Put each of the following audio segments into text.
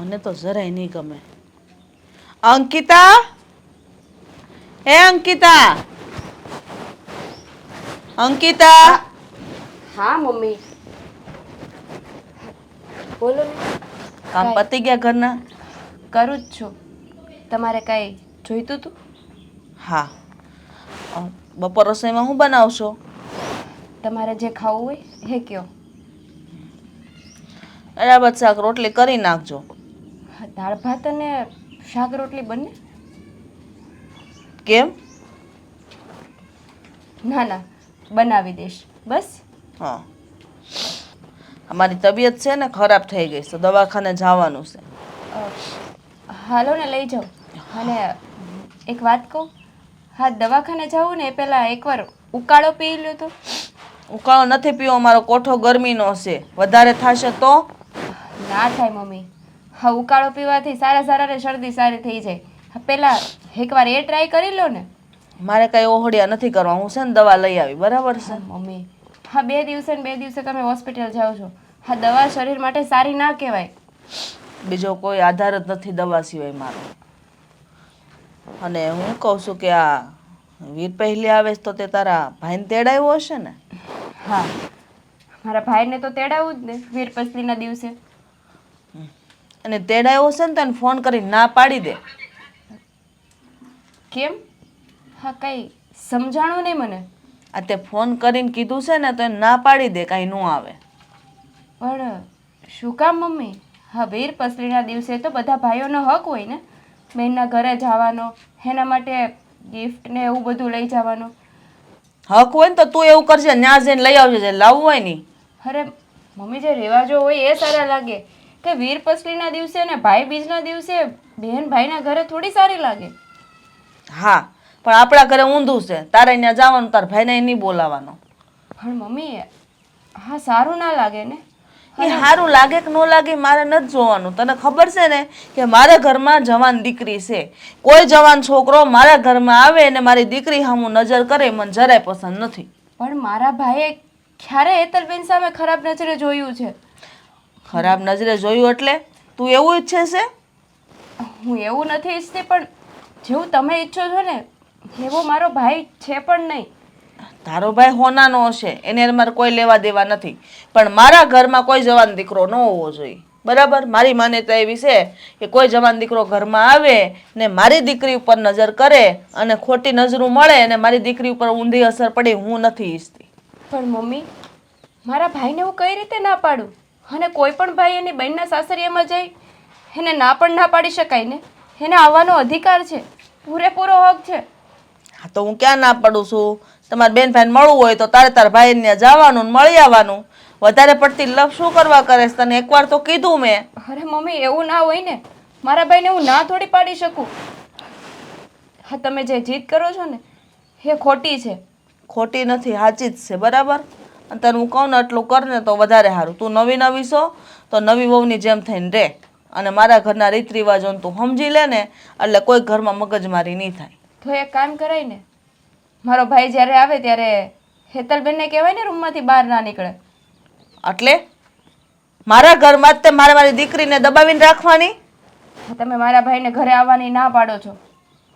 મને તો જરાય નહીં ગમે. અંકિતા, હે અંકિતા, અંકિતા. હા મમ્મી, બોલો ને. કામ પતી ગયા ઘરના? કરું જ છું. તમારે કાંઈ જોઈતું હતું? હા. બપોર રસોઈમાં શું બનાવશો? તમારે જે ખાવું હોય એ કયો. બરાબર, શાક રોટલી કરી નાખજો. દાળ ભાત અને શાક રોટલી બંને? કેમ? ના ના, બનાવી દઈશ બસ. હા, અમારી તબિયત છે ને ખરાબ થઈ ગઈ છે, દવાખાને જવાનું છે. હાલો ને લઈ જાઓ. અને એક વાત કહું, હા દવાખાને જવું ને એ પહેલાં એકવાર ઉકાળો પી લ્યો તો. ઉકાળો નથી પીવો, મારો કોઠો ગરમીનો છે, વધારે થશે તો? ના થાય મમ્મી, હા ઉકાળો પીવાથી સારા શરદી સારી થઈ જાય. પહેલાં એકવાર એ ટ્રાય કરી લો ને. મારે કાંઈ ઓહળિયા નથી કરવા, હું છે ને દવા લઈ આવી, બરાબર છે? મમ્મી, હા 2 દિવસે ને 2 દિવસે તમે હોસ્પિટલ જાઓ છો. હા દવા શરીર માટે સારી ના કહેવાય. બીજો કોઈ આધાર જ નથી દવા સિવાય મારો. અને હું કહું છું કે આ વીર પહેલી આવે તો તે તારા ભાઈને તેડાવ્યો હશે ને? હા, મારા ભાઈને તો તેડાવું જ ને વીર પસલીના દિવસે. અને તેડાવ્યો હશે ને તને ફોન કરીને ના પાડી દે. કેમ? હા કંઈ સમજાણું નહીં મને. આ તે ફોન કરીને કીધું છે ને તો એને ના પાડી દે, કાંઈ ન આવે. પણ શું કામ મમ્મી? હા વીર પસલીના દિવસે તો બધા ભાઈઓનો હક હોય ને બહેનના ઘરે જવાનો, એના માટે ગિફ્ટ ને એવું બધું લઈ જવાનું. હક હોય ને તો તું એવું કરજે, ત્યાં જઈને લઈ આવજે, જે લાવવું હોય ને. અરે મમ્મી, જે રિવાજો હોય એ સારા લાગે કે વીર પસલીના દિવસે ને ભાઈ બીજના દિવસે બહેન ભાઈના ઘરે થોડી સારી લાગે. હા, પણ આપણા ઘરે ઊંધું છે, તારે ત્યાં જવાનું, તાર ભાઈને નહીં બોલાવાનો. પણ મમ્મી, હા સારું ના લાગે ને. એ સારું લાગે કે ન લાગે મારે નથી જોવાનું. તને ખબર છે ને કે મારા ઘરમાં જવાન દીકરી છે. કોઈ જવાન છોકરો મારા ઘરમાં આવે ને મારી દીકરી સામું નજર કરે મને જરાય પસંદ નથી. પણ મારા ભાઈએ ક્યારે હેતલબેન સામે ખરાબ નજરે જોયું છે? ખરાબ નજરે જોયું એટલે તું એવું ઈચ્છે છે? હું એવું નથી ઈચ્છતી, પણ જેવું તમે ઈચ્છો છો ને એવો મારો ભાઈ છે પણ નહીં. તારો ભાઈ હોનાનો હશે, એને મારે કોઈ લેવા દેવા નથી, પણ મારા ઘરમાં કોઈ જવાન દીકરો ન હોવો જોઈએ, બરાબર? મારી માન્યતા એવી છે કે કોઈ જવાન દીકરો ઘરમાં આવે ને મારી દીકરી ઉપર નજર કરે અને ખોટી નજરું મળે અને મારી દીકરી ઉપર ઊંધી અસર પડે, હું નથી ઈચ્છતી. પણ મમ્મી, મારા ભાઈને હું કઈ રીતે ના પાડું? અને કોઈ પણ ભાઈ એની બહેનના સાસરિયામાં જાય એને ના પણ ના પાડી શકાય ને. એને આવવાનો અધિકાર છે, પૂરેપૂરો હક છે. હા તો હું ક્યાં ના પાડું છું? તમારે બેન ભાઈને મળવું હોય તો તારા ભાઈ ત્યાં જવાનું મળી આવવાનું. વધારે પડતી લવ શું કરવા કરે છે? તને એકવાર તો કીધું મેં. અરે મમ્મી, એવું ના હોય ને. મારા ભાઈને હું ના થોડી પાડી શકું. હા તમે જે જીદ કરો છો ને એ ખોટી છે. ખોટી નથી, સાચી જ છે, બરાબર? અને તને હું કહું ને એટલું કર ને તો વધારે સારું. તું નવી છો તો નવી વહુની જેમ થઈને રહે, અને મારા ઘરના રીત રિવાજોને તું સમજી લે ને એટલે કોઈ ઘરમાં મગજમારી નહીં થાય. તો એક કામ કરાય ને, મારો ભાઈ જ્યારે આવે ત્યારે હેતલબેનને કહેવાય ને રૂમમાંથી બહાર ના નીકળે. એટલે મારા ઘરમાં જ તે મારી દીકરીને દબાવીને રાખવાની? તમે મારા ભાઈને ઘરે આવવાની ના પાડો છો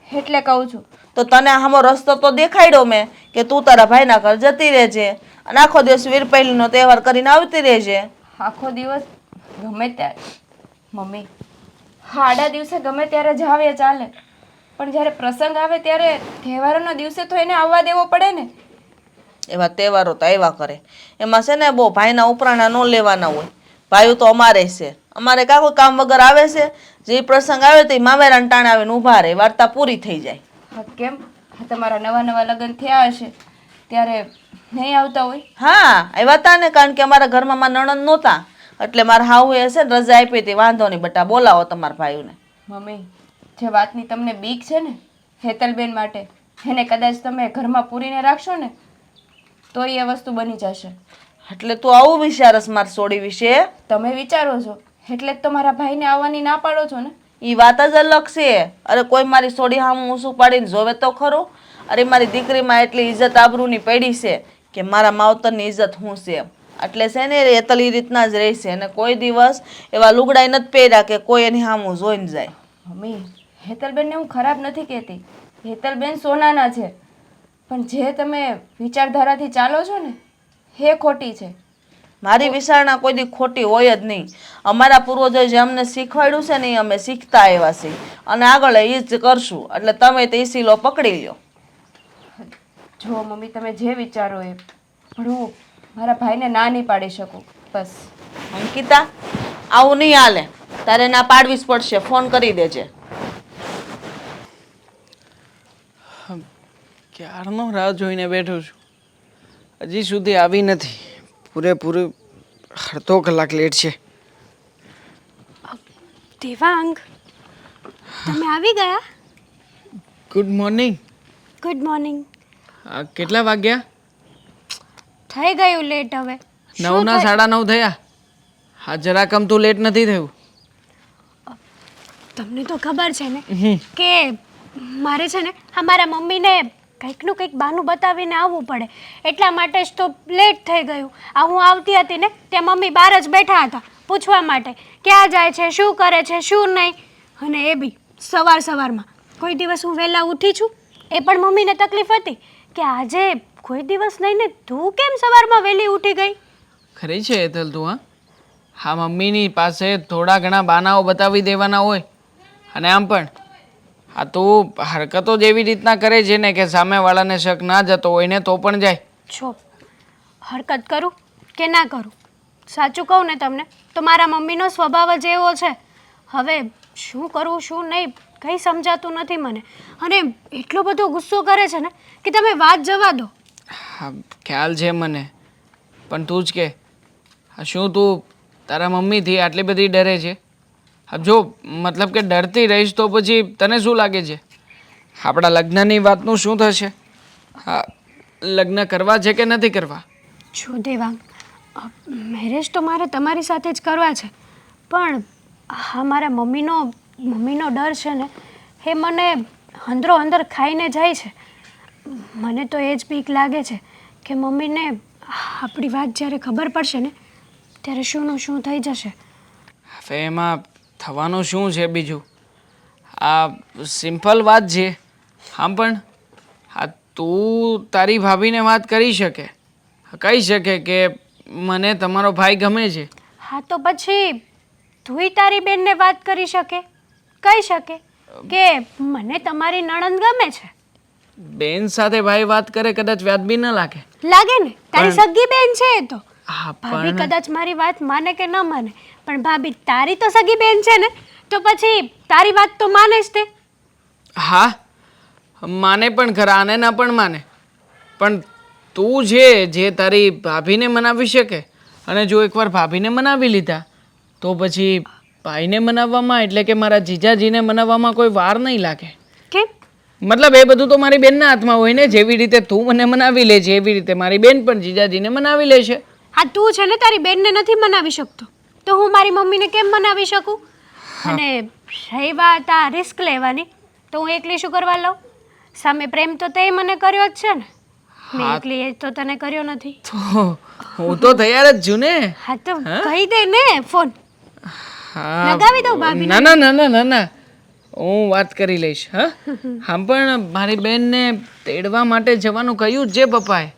એટલે કહું છું. તો તને આમો રસ્તો તો દેખાડ્યો મેં કે તું તારા ભાઈના ઘર જતી રહેજે અને આખો દિવસ વીર પહેલીનો તહેવાર કરીને આવતી રહેજે. આખો દિવસ ગમે ત્યારે મમ્મી, હા આડા દિવસે ગમે ત્યારે જાવ એ ચાલે, પણ જ્યારે પ્રસંગ આવે ત્યારે તહેવારોના દિવસે તો એને આવવા દેવો પડે ને. એવા તહેવારો તો આવ્યા કરે, એમાં છે ને બહુ ભાઈના ઉપરાણા ન લેવાના હોય. ભાઈઓ તો અમારે છે, અમારે કાંઈ કામ વગર આવે છે, જે પ્રસંગ આવે તે મામેરાને ટાણે આવીને ઊભા રહે, વાર્તા પૂરી થઈ જાય. હા કેમ? તમારા નવા લગ્ન થયા હશે ત્યારે નહીં આવતા હોય? હા આવ્યા હતા ને, કારણ કે અમારા ઘરમાં મારા નણંદ નહોતા એટલે મારા હાહુએ હશે ને રજા આપી હતી. વાંધો નહીં બટા, બોલાવો તમારા ભાઈઓને. મમ્મી, જે વાતની તમને બીક છે ને હેતલબેન માટે, એને કદાચ તમે ઘરમાં પૂરીને રાખશો ને તો એ વસ્તુ બની જશે. એટલે તું આવું વિચારસ મારી સોડી વિશે? તમે વિચારો છો એટલે જ તો મારા ભાઈને આવવાની ના પાડો છો ને. એ વાત જ અલગ છે. અરે કોઈ મારી સોડી હામું ઊંસું પાડીને જોવે તો ખરું? અરે મારી દીકરીમાં એટલી ઇજ્જત આબરૂની પડી છે કે મારા માવતરની ઇજ્જત હું છે. એટલે છે ને હેતલ એ રીતના જ રહેશે અને કોઈ દિવસ એવા લુગડાઈ નથી પહેર્યા કે કોઈ એની સામું જોઈને જાય. મમ્મી હેતલબેનને હું ખરાબ નથી કહેતી. હેતલબેન સોનાના છે, પણ જે તમે વિચારધારાથી ચાલો છો ને એ ખોટી છે. મારી વિચારણા કોઈ દી ખોટી હોય જ નહીં. અમારા પૂર્વજોએ જે અમને શીખવાડ્યું છે ને એ અમે શીખતા આવ્યા છીએ અને આગળ એ જ કરશું. એટલે તમે તે સીલો પકડી લ્યો. જો મમ્મી તમે જે વિચારો એ, પણ હું મારા ભાઈને ના નહીં પાડી શકું બસ. અંકિતા, આવું નહીં હાલે. તારે ના પાડવી જ પડશે. ફોન કરી દેજે. ક્યારનો રાહ જોઈને બેઠો છું, હજી સુધી આવી નથી. પૂરેપૂરું અડધો કલાક લેટ છે. દેવાંગ, તમે આવી ગયા? Good morning. Good morning. કેટલા વાગ્યા? થઈ ગયું લેટ હવે. 9 ના 9:30 થયા. હા, જરાક તું લેટ નથી થયું. તમને તો ખબર છે ને કે મારે છે ને અમારા મમ્મીને કંઈકનું કંઈક બહાનું બતાવીને આવવું પડે, એટલા માટે જ તો લેટ થઈ ગયું. આ હું આવતી હતી ને ત્યાં મમ્મી બહાર જ બેઠા હતા પૂછવા માટે ક્યાં જાય છે, શું કરે છે, શું નહીં. અને એ બી સવારમાં. કોઈ દિવસ હું વહેલા ઉઠી છું એ પણ મમ્મીને તકલીફ હતી કે આજે કોઈ દિવસ નહીં ને તું કેમ સવારમાં વહેલી ઉઠી ગઈ. ખરી છે હેતલ તું? હા, મમ્મીની પાસે થોડા ઘણા બહાનાઓ બતાવી દેવાના હોય. અને આમ પણ હા, તું હરકતો જ એવી રીતના કરે છે ને કે સામેવાળાને શક ના જતો હોય ને તો પણ જાય. છો હરકત કરું કે ના કરું, સાચું કહું ને તમને તો મારા મમ્મીનો સ્વભાવ જ એવો છે. હવે શું કરવું શું નહીં કંઈ સમજાતું નથી મને. અને એટલો બધો ગુસ્સો કરે છે ને કે તમે વાત જવા દો. હા, ખ્યાલ છે મને, પણ તું જ કે શું તું તારા મમ્મીથી આટલી બધી ડરે છે? હા, જો મતલબ કે ડરતી રહીશ તો પછી તને શું લાગે છે આપણા લગ્નની વાતનું શું થશે? હા, લગ્ન કરવા છે કે નથી કરવા? જો દેવાંગ, મેરેજ તો મારે તમારી સાથે જ કરવા છે, પણ હા મારા મમ્મીનો ડર છે ને એ મને અંદરો અંદર ખાઈને જાય છે. મને તો એ જ બીક લાગે છે કે મમ્મીને આપણી વાત જ્યારે ખબર પડશે ને ત્યારે શુંનું શું થઈ જશે. હવે એમાં થવાનું શું છે બીજું? આ સિમ્પલ વાત છે. હા, પણ હા તું તારી ભાભીને વાત કરી શકે, કહી શકે કે મને તમારો ભાઈ ગમે છે. હા તો પછી તુંય તારી બેનને વાત કરી શકે, કહી શકે કે મને તમારી નણંદ ગમે છે. બેન સાથે ભાઈ વાત કરે કદાચ વ્યાજબી ન લાગે. લાગે ને, તારી સગી બેન છે એ તો. હા, ભાભી પણ કદાચ મારી વાત માને કે ન માને, પણ ભાભી તારી તો સગી બેન છે ને, તો પછી તારી વાત તો માને જ તે. હા, માને પણ ખરા અને ના પણ માને, પણ તું જે તારી ભાભીને મનાવી શકે. અને જો એકવાર ભાભીને મનાવી લીધા તો પછી ભાઈને મનાવવામાં એટલે કે મારા જીજાજીને મનાવવામાં કોઈ વાર નહીં લાગે. કેમ? મતલબ એ બધું તો મારી બેનના હાથમાં હોય ને. જેવી રીતે તું મને મનાવી લે છે એવી રીતે મારી બેન પણ જીજાજીને મનાવી લે છે. હા તું છે ને તારી બેનને નથી મનાવી શકતો, તો હું મારી મમ્મીને કેમ મનાવી શકું? અને રહી વાત આ રિસ્ક લેવાની, તો હું એકલી શું કરવા લઉં? સામે પ્રેમ તો તે મને કર્યો જ છે ને, મેં એકલી એ તો તને કર્યો નથી. તો હું તો તૈયાર જ છું ને. હા તો કહી દે ને ફોન હા, લગાવી દઉં ભાભી. ના ના ના ના ના ના, હું વાત કરી લઈશ. હા હા, પણ મારી બેનને તેડવા માટે જવાનું કહ્યું જ છે પપ્પાએ,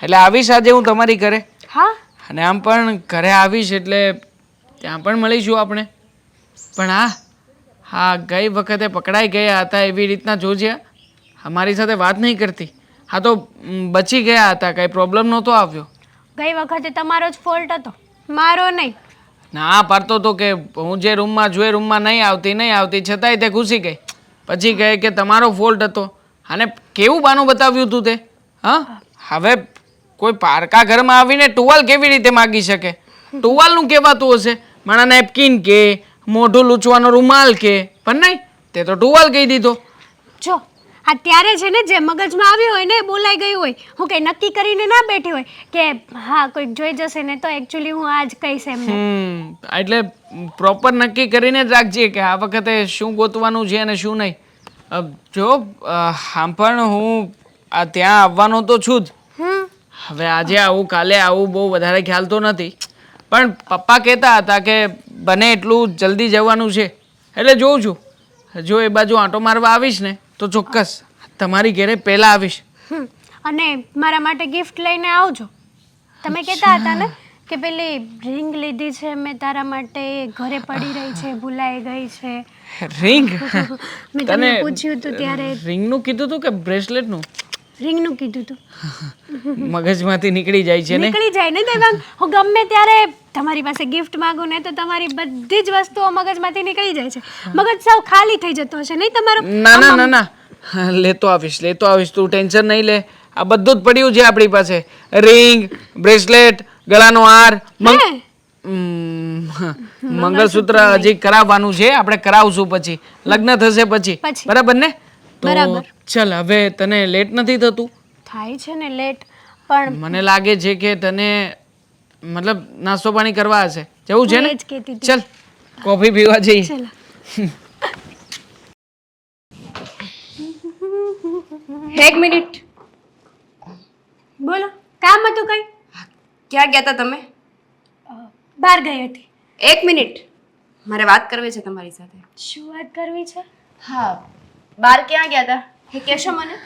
એટલે આવીશ આજે હું તમારી ઘરે. હા અને આમ પણ ઘરે આવીશ એટલે ત્યાં પણ મળીશું આપણે. પણ હા, ગઈ વખતે પકડાઈ ગયા હતા એવી રીતના જોજે. અમારી સાથે વાત નહીં કરતી. હા તો બચી ગયા હતા, કંઈ પ્રોબ્લેમ નહોતો આવ્યો. ગઈ વખતે તમારો જ ફોલ્ટ હતો, મારો નહીં. ના પાડતો તો કે હું જે રૂમમાં જોઈ રૂમમાં નહીં આવતી છતાંય તે ઘૂસી ગઈ. પછી કહે કે તમારો ફોલ્ટ હતો. અને કેવું બાનું બતાવ્યું તું તે? હા, હવે કોઈ પારકા ઘરમાં આવીને ટુવાલ કેવી રીતે માગી શકે? ટુવાલનું કહેવાતું હશે, મારા નેપકિન કે મોઢું લૂછવાનો રૂમાલ કે, પણ નહીં, તે તો ટુવાલ કહી દીધો. જો અત્યારે છે ને જે મગજમાં આવ્યું હોય ને એ બોલાઈ ગયું હોય. હું કંઈ નક્કી કરીને ના બેઠી હોય કે હા કોઈક જોઈ જશે ને તો એકચ્યુઅલી હું આજ કહીશ એમને. એટલે પ્રોપર નક્કી કરીને જ રાખજે કે આ વખતે શું ગોતવાનું છે અને શું નહીં. જો આમ પણ હું ત્યાં આવવાનો તો છું જ. હવે આજે આવું કાલે આવું બહુ વધારે ખ્યાલ તો નથી, પણ પપ્પા કહેતા હતા કે બને એટલું જલ્દી જવાનું છે, એટલે જોઉં છું. જો એ બાજુ આંટો મારવા આવીશ ને તો ચોક્કસ તમારી ઘરે પહેલાં આવીશ. અને મારા માટે ગિફ્ટ લઈને આવજો. તમે કહેતા હતા ને કે પેલી રિંગ લીધી છે મેં તારા માટે, ઘરે પડી રહી છે, ભૂલાઈ ગઈ છે. રિંગ? મેં તમને પૂછ્યું હતું ત્યારે રિંગનું કીધું હતું કે બ્રેસલેટનું? રિંગનું કીધું હતું. મગજમાંથી નીકળી જાય છે ને. નીકળી જાય ને દેવાંગ. હું ગમે ત્યારે તમારી પાસે ગિફ્ટ માંગુ ને તો તમારી બધી જ વસ્તુઓ મગજમાંથી નીકળી જાય છે. મગજ સાવ ખાલી થઈ જતો હશે નહીં તમારો? ના ના ના ના, લેતો આવીશ. તું ટેન્શન નહીં લે. આ બધું જ પડ્યું છે આપણી પાસે. રિંગ, બ્રેસલેટ, ગળાનો હાર, મંગળસૂત્ર હજી કરાવવાનું છે. આપણે કરાવશું પછી, લગ્ન થશે પછી. બરાબર ને? તો ચલ, હવે તને લેટ નથી થતું? થાય છે ને લેટ, પણ મને લાગે છે કે તને મતલબ નાસ્તો પાણી કરવા હશે. જવું છે ને? ચલ કોફી પીવા જઈએ. એક મિનિટ, બોલો. કામ હતું કઈ? ક્યાં ગયા હતા તમે? બહાર ગઈ હતી. એક મિનિટ, મારે વાત કરવી છે તમારી સાથે. શું વાત કરવી છે? હા, બહાર ક્યાં ગયા હતા એ કહેશો મને?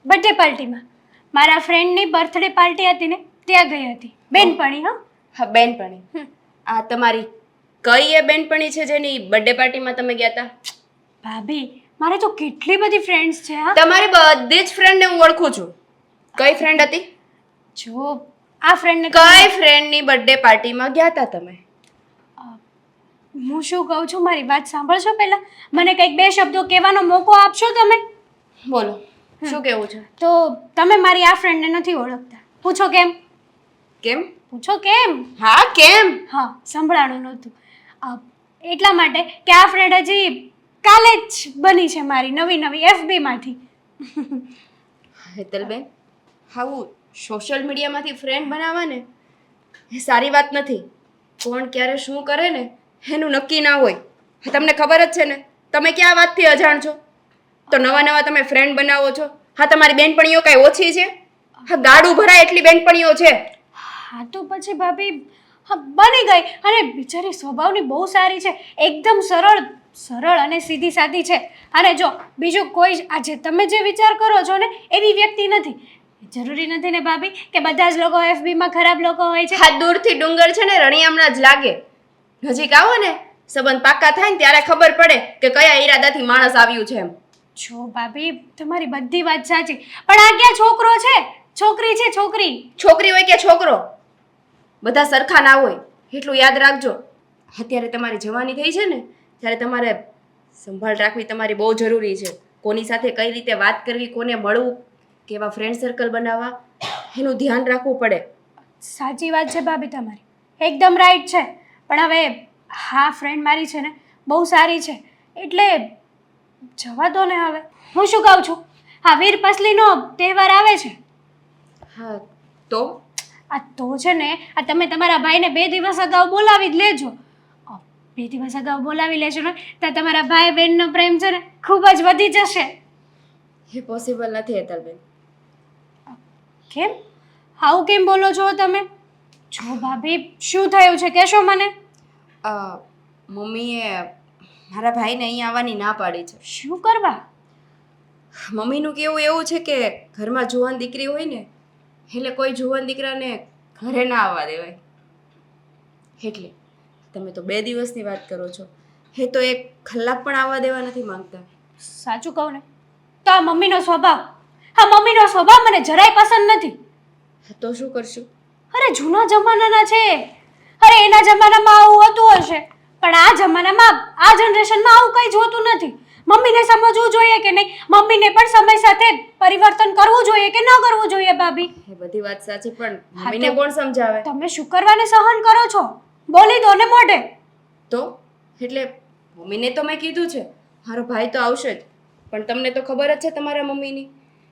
બર્થડે પાર્ટીમાં. મારા ફ્રેન્ડની બર્થડે પાર્ટી હતી ને ત્યાં ગઈ હતી. બેનપણી. હા, બેનપણી. આ તમારી કઈ એ બેનપણી છે જેની બર્થડે પાર્ટીમાં તમે ગયા હતા? ભાભી, મારે તો કેટલી બધી ફ્રેન્ડ્સ છે. હા, તમારી બધી જ ફ્રેન્ડને હું ઓળખું છું. કઈ ફ્રેન્ડ હતી? જો આ ફ્રેન્ડને કઈ ફ્રેન્ડની બર્થડે પાર્ટીમાં ગયા હતા તમે? હું શું કહું છું, મારી વાત સાંભળશો પહેલા? મને કંઈક બે શબ્દો કહેવાનો મોકો આપશો તમે? બોલો, શું કહેવું છે? તો તમે મારી આ ફ્રેન્ડને નથી ઓળખતા. પૂછો કેમ? કેમ? પૂછો કેમ? હા, કેમ? હા, સંભળાણું નહોતું. એટલા માટે કે આ ફ્રેન્ડ હજી કાલે જ બની છે મારી, નવી FB માંથી. હેતલબેન, આવું સોશિયલ મીડિયામાંથી ફ્રેન્ડ બનાવવા ને એ સારી વાત નથી. કોણ ક્યારે શું કરે ને એનું નક્કી ના હોય. તમને ખબર જ છે ને, તમે ક્યાં વાતથી અજાણ છો? તો નવા તમે ફ્રેન્ડ બનાવો છો. હા, તમારી બેનપણીઓ કાંઈ ઓછી છે? હા, ગાડું ભરાય એટલી બેનપણીઓ છે. હા તો પછી ભાભી, હા બની ગઈ. અને બિચારી સ્વભાવની બહુ સારી છે, એકદમ સરળ અને સીધી સાદી છે. અને જો બીજું કોઈ આજે તમે જે વિચાર કરો છો ને એવી વ્યક્તિ નથી. જરૂરી નથી ને ભાભી કે બધા જ લોકો FB માં ખરાબ લોકો હોય છે. હા, દૂરથી ડુંગર છે ને રણિયામણા જ લાગે. નજીક આવો ને, સંબંધ પાકા થાય ને ત્યારે ખબર પડે કે કયા ઈરાદાથી માણસ આવ્યું છે એમ. જો ભાભી, તમારી બધી વાત સાચી, પણ આ ક્યાં છોકરો છે? છોકરી છે, છોકરી. છોકરી હોય કે છોકરો, બધા સરખા ના હોય એટલું યાદ રાખજો. અત્યારે તમારી જવાની થઈ છે ને, ત્યારે તમારે સંભાળ રાખવી તમારી બહુ જરૂરી છે. કોની સાથે કઈ રીતે વાત કરવી, કોને મળવું, કેવા ફ્રેન્ડ સર્કલ બનાવવા, એનું ધ્યાન રાખવું પડે. સાચી વાત છે ભાભી તમારી, એકદમ રાઈટ છે. પણ હવે હા, ફ્રેન્ડ મારી છે ને બહુ સારી છે, એટલે જવા દો ને. હવે હું શું કહું છું, હા વીર પસલીનો તહેવાર આવે છે. હા તો આ તો છે ને, આ તમે તમારા ભાઈને 2 દિવસ અગાઉ બોલાવી જ લેજો. 2 દિવસ અગાઉ બોલાવી લેજો ને તો તમારા ભાઈ બહેનનો પ્રેમ છે ને ખૂબ જ વધી જશે. એ પોસિબલ નથી હેતલબેન. કેમ? આવું કેમ બોલો છો તમે? જો ભાભી, શું થયું છે કહેશો મને? મમ્મીએ મારા ભાઈને અહીંયા આવવાની ના પાડી છે. શું કરવા? મમ્મીનું કેવું એવું છે કે ઘરમાં જુવાન દીકરી હોય ને એટલે કોઈ જુવાન દીકરાને ઘરે ના આવવા દેવાય. એટલે તમે તો 2 દિવસની વાત કરો છો, એ તો 1 કલાક પણ આવવા દેવા નથી માંગતા. સાચું કહું ને તો આ મમ્મીનો સ્વભાવ મને જરાય પસંદ નથી. તો શું કરશું? અરે જૂના જમાનાના છે. અરે એના જમાનામાં આવું હોતું હશે, પણ આ જમાનામાં, આ જનરેશનમાં આવું કંઈ જોતું નથી. મમ્મીને સમજવું જોઈએ કે નહીં? મમ્મીને પણ સમય સાથે પરિવર્તન કરવું જોઈએ કે ન કરવું જોઈએ ભાભી? એ બધી વાત સાચી, પણ મમ્મીને કોણ સમજાવે? તમે શું કરવાને સહન કરો છો? બોલી દો ને મોઢે. તો એટલે મમ્મીને તો મેં કીધું છે મારો ભાઈ તો આવશે જ, પણ તમને તો ખબર જ છે તમારા મમ્મીની,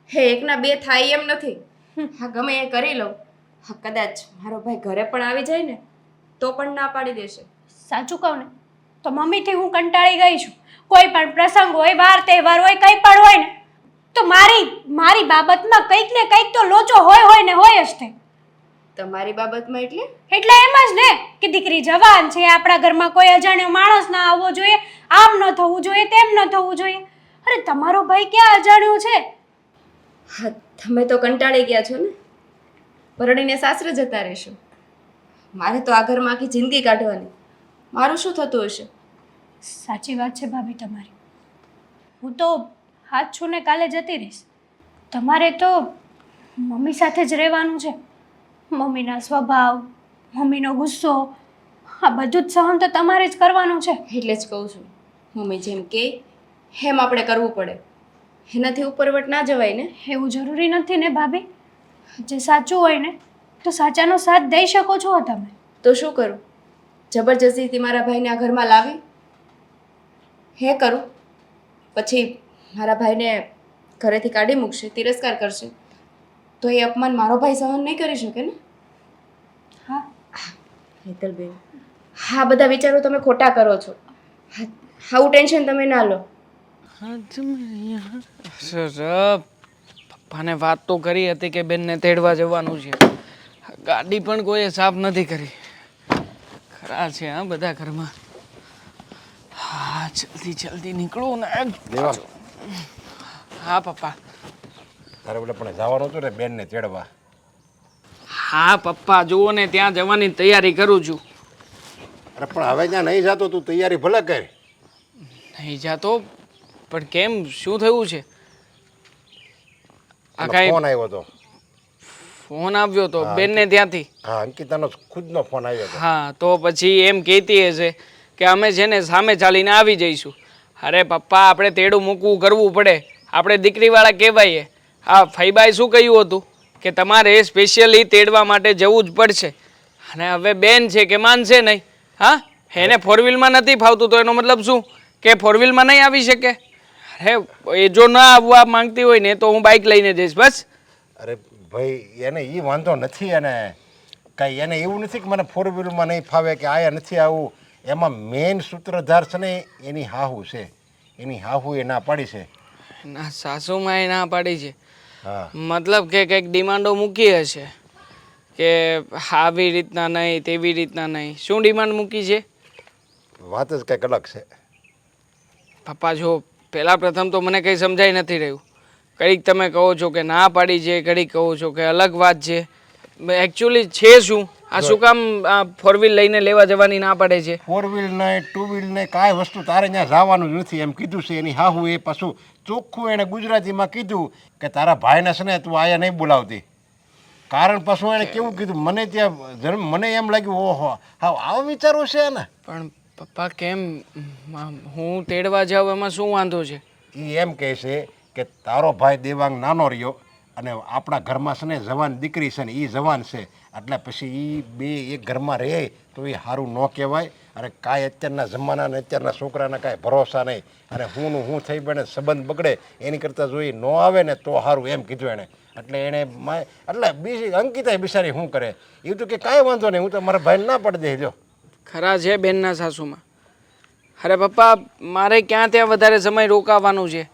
હે 1 ના 2 થાય એમ નથી. હા, ગમે એ કરી લઉં. હા, કદાચ મારો ભાઈ ઘરે પણ આવી જાય ને તો પણ ના પાડી દેશે. સાચું કહું ને તો મમ્મીથી હું કંટાળી ગઈ છું. કોઈ પણ પ્રસંગ હોય, વાર તહેવાર હોય, કંઈ પણ હોય ને તો મારી બાબતમાં કંઈક ને કંઈક તો લોચો હોય ને હોય જ તે. તમારી બાબતમાં એટલે એમ જ ને કે દીકરી જવાન છે, આપણા ઘરમાં કોઈ અજાણ્યો માણસ ના આવવો જોઈએ, આમ ન થવું જોઈએ, તેમ ન થવું જોઈએ. અરે તમારો ભાઈ ક્યાં અજાણ્યો છે? હા, તમે તો કંટાળી ગયા છો ને, પરણીને સાસરે જતા રહેશો. મારે તો આ ઘરમાં આખી જિંદગી કાઢવાની. મારું શું થતું હશે? સાચી વાત છે ભાભી તમારી. હું તો હાથ છૂને કાલે જતી રહીશ. તમારે તો મમ્મી સાથે જ રહેવાનું છે. મમ્મીના સ્વભાવ, મમ્મીનો ગુસ્સો, આ બધું જ સહન તો તમારે જ કરવાનું છે. એટલે જ કહું છું, મમ્મી જેમ કે એમ આપણે કરવું પડે. એનાથી ઉપરવટ ના જવાય ને. એવું જરૂરી નથી ને ભાભી. જે સાચું હોય ને તો સાચાનો સાથ દઈ શકો છો તમે. તો શું કરું? જબરજસ્તીથી મારા ભાઈને આ ઘરમાં લાવી હે કરું? પછી મારા ભાઈને ઘરેથી કાઢી મૂકશે, તિરસ્કાર કરશે, તો એ અપમાન મારો ભાઈ સહન નહીં કરી શકે ને. હા હેતલબેન, હા બધા વિચારો તમે ખોટા કરો છો. આવું ટેન્શન તમે ના લો. પપ્પાને વાત તો કરી હતી કે બેનને તેડવા જવાનું છે. ગાડી પણ કોઈએ સાફ નથી કરી. ખરા છે હા બધા ઘરમાં. હા જલ્દી નીકળું ને. હા પપ્પા. તારે બોલે પણ જવાનું હતું ને બેનને તેડવા. હા પપ્પા જુઓ ને ત્યાં જવાની તૈયારી કરું છું. અરે પણ હવે ત્યાં નહીં જતો, તું તૈયારી ભલે કર. નહીં જાતો પણ કેમ, શું થયું છે? આ એનો કાંઈ ફોન આવ્યો હતો. ફોન આવ્યો તો બેનને ત્યાંથી? હા, અંકિતાનો ખુદનો ફોન આવ્યો હતો. હા તો પછી એમ કહેતી હશે કે અમે છે ને સામે ચાલીને આવી જઈશું. અરે પપ્પા આપણે તેડું મૂકવું કરવું પડે, આપણે દીકરીવાળા કહેવાઈએ. હા ફઈબાએ શું કહ્યું હતું કે તમારે સ્પેશિયલી તેડવા માટે જવું જ પડશે. અને હવે બેન છે કે માનશે નહીં. હા એને ફોર વ્હીલમાં નથી ફાવતું તો એનો મતલબ શું કે ફોર વ્હીલમાં નહીં આવી શકે? અરે એ જો ના આવવા માંગતી હોય ને તો હું બાઇક લઈને જઈશ બસ. અરે ભાઈ એને એ વાંધો નથી, એને કાંઈ એને એવું નથી કે મને ફોર વ્હીલમાં નહીં ફાવે કે આયા નથી આવું. એમાં મેઇન સૂત્રધાર છે ને એની હાહુ છે. એની હાહુ એ ના પાડી છે. ના સાસુમાં એ ના પાડી છે. હા મતલબ કે કંઈક ડિમાન્ડો મૂકી હશે કે આવી રીતના નહીં, તેવી રીતના નહીં. શું ડિમાન્ડ મૂકી છે? વાત જ કંઈક અલગ છે. પપ્પા જો પહેલાં પ્રથમ તો મને કંઈ સમજાઈ નથી રહ્યું. કંઈક તમે કહો છો કે ના પાડી છે, ઘડીક કહો છો કે અલગ વાત છે. એકચ્યુઅલી છે શું? આ શું કામ ફોર વ્હીલ લઈને લેવા જવાની ના પાડે છે? ફોર વ્હીલ નહીં, ટુ વ્હીલ નહીં, કાંઈ વસ્તુ તારે ત્યાં જવાનું જ નથી એમ કીધું છે. એની હાહુ એ પાછું ચોખ્ખું એણે ગુજરાતીમાં કીધું કે તારા ભાઈને છે ને તું આયા નહીં બોલાવતી. કારણ પાછું એણે કેવું કીધું મને ત્યાં મને એમ લાગ્યું ઓહો હા આવો વિચારો છે ને. પણ પપ્પા કેમ હું તેડવા જાઉં એમાં શું વાંધો છે? એ એમ કહે છે કે તારો ભાઈ દેવાંગ નાનો રહ્યો અને આપણા ઘરમાં છે ને જવાન દીકરી છે ને એ જવાન છે, એટલે પછી એ બે એક ઘરમાં રહે તો એ સારું ન કહેવાય. અને કાંઈ અત્યારના જમાના ને અત્યારના છોકરાના કાંઈ ભરોસા નહીં. અને હું થઈ બને સંબંધ બગડે એની કરતાં જો એ ન આવે ને તો સારું એમ કીધું એણે. એટલે એણે એટલે બીજી અંકિતા બિચારી શું કરે એવું તો કે કાંઈ વાંધો નહીં, હું તો મારા ભાઈને ના પાડી દે. જો ખરા છે બેનના સાસુમાં. અરે પપ્પા મારે ક્યાં ત્યાં વધારે સમય રોકાવાનું છે.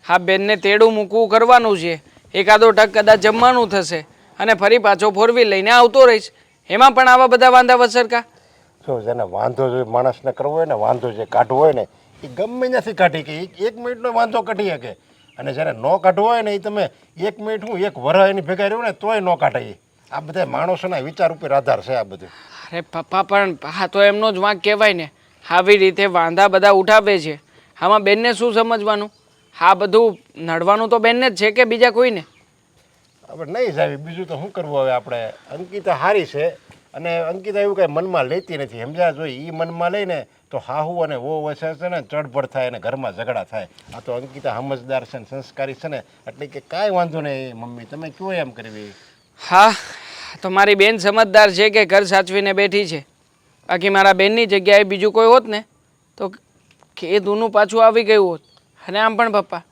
હા બેનને તેડું મૂકવું કરવાનું છે, એકાદો ટક કદાચ જમવાનું થશે અને ફરી પાછો ફોર વ્હીલ લઈને આવતો રહીશ. એમાં પણ આવા બધા વાંધા વસરકા. જો જેને વાંધો જો માણસને કરવો હોય ને, વાંધો જે કાઢવો હોય ને એ ગમે ત્યાંથી કાઢી કે એક મિનિટનો વાંધો કાઢી શકે. અને જ્યારે ન કાઢવો હોય ને એ તમે એક મિનિટ હું એક વરહ એની ભેગા રહ્યું ને તોય ન કાઢે. આ બધા માણસોના વિચાર ઉપર આધાર છે આ બધું. અરે પપ્પા પણ હા તો એમનો જ વાંક કહેવાય ને. આવી રીતે વાંધા બધા ઉઠાવે છે. આમાં બેનને શું સમજવાનું? હા બધું નડવાનું તો બેનને જ છે કે બીજા કોઈને? હવે નહીં જાવી, બીજું તો શું કરવું હવે આપણે. અંકિતા સારી છે અને અંકિતા એવું કાંઈ મનમાં લેતી નથી. સમજ્યા જોઈએ એ મનમાં લઈને તો હાહુ અને વો વચ્ચે છે ને ચડપડ થાય અને ઘરમાં ઝઘડા થાય. આ તો અંકિતા સમજદાર છે ને સંસ્કારી છે ને એટલે કે કાંઈ વાંધો નહીં મમ્મી તમે કયો એમ કરવી. હા તો મારી બેન સમજદાર છે કે ઘર સાચવીને બેઠી છે. બાકી મારા બેનની જગ્યાએ બીજું કોઈ હોત ને તો કે દૂનું પાછું આવી ગયું હોત. અને આમ પણ પપ્પા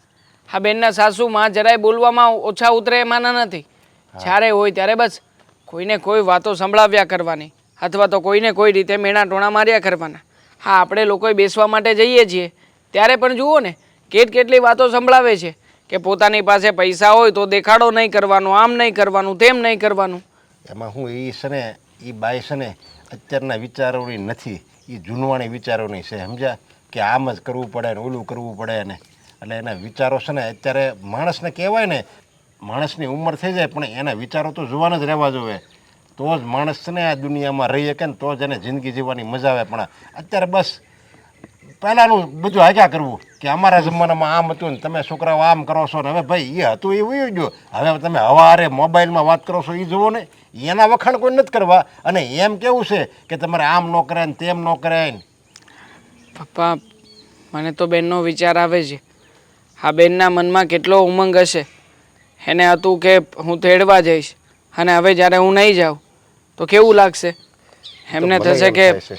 આ બેનના સાસુમાં જરાય બોલવામાં ઓછા ઉતરે એમાંના નથી. જ્યારે હોય ત્યારે બસ કોઈને કોઈ વાતો સંભળાવ્યા કરવાની અથવા તો કોઈને કોઈ રીતે મેણા ટોણા માર્યા કરવાના. હા આપણે લોકોએ બેસવા માટે જઈએ છીએ ત્યારે પણ જુઓ ને કેટલી વાતો સંભળાવે છે કે પોતાની પાસે પૈસા હોય તો દેખાડો નહીં કરવાનો, આમ નહીં કરવાનું, તેમ નહીં કરવાનું. એમાં હું એ છે ને એ બાઈ છે ને અત્યારના વિચારોની નથી, એ જૂનવાણી વિચારોની છે, સમજ્યા? કે આમ જ કરવું પડે ને ઓલું કરવું પડે ને, એટલે એના વિચારો છે ને અત્યારે માણસને કહેવાય ને માણસની ઉંમર થઈ જાય પણ એના વિચારો તો જુવાન જ રહેવા જોઈએ, તો જ માણસ છે ને આ દુનિયામાં રહી શકે ને તો જ એને જિંદગી જીવવાની મજા આવે. પણ અત્યારે બસ પહેલાંનું બધું હાક્યા કરવું કે અમારા જમાનામાં આમ હતું ને તમે છોકરાઓ આમ કરો છો ને, હવે ભાઈ એ હતું એ વયું ગયું, હવે તમે હવારે મોબાઈલમાં વાત કરો છો એ જુઓ ને, એના વખાણ કોઈ નથી કરવા. અને એમ કેવું છે કે તમારે આમ ન કરાય ને તેમ ન કરાય ને. પપ્પા, મને તો બેનનો વિચાર આવે છે. આ બેનના મનમાં કેટલો ઉમંગ હશે. એને હતું કે હું તેડવા જઈશ અને હવે જ્યારે હું નહીં જાઉં તો કેવું લાગશે? એમને તો મને થશે એમ કે થાય છે.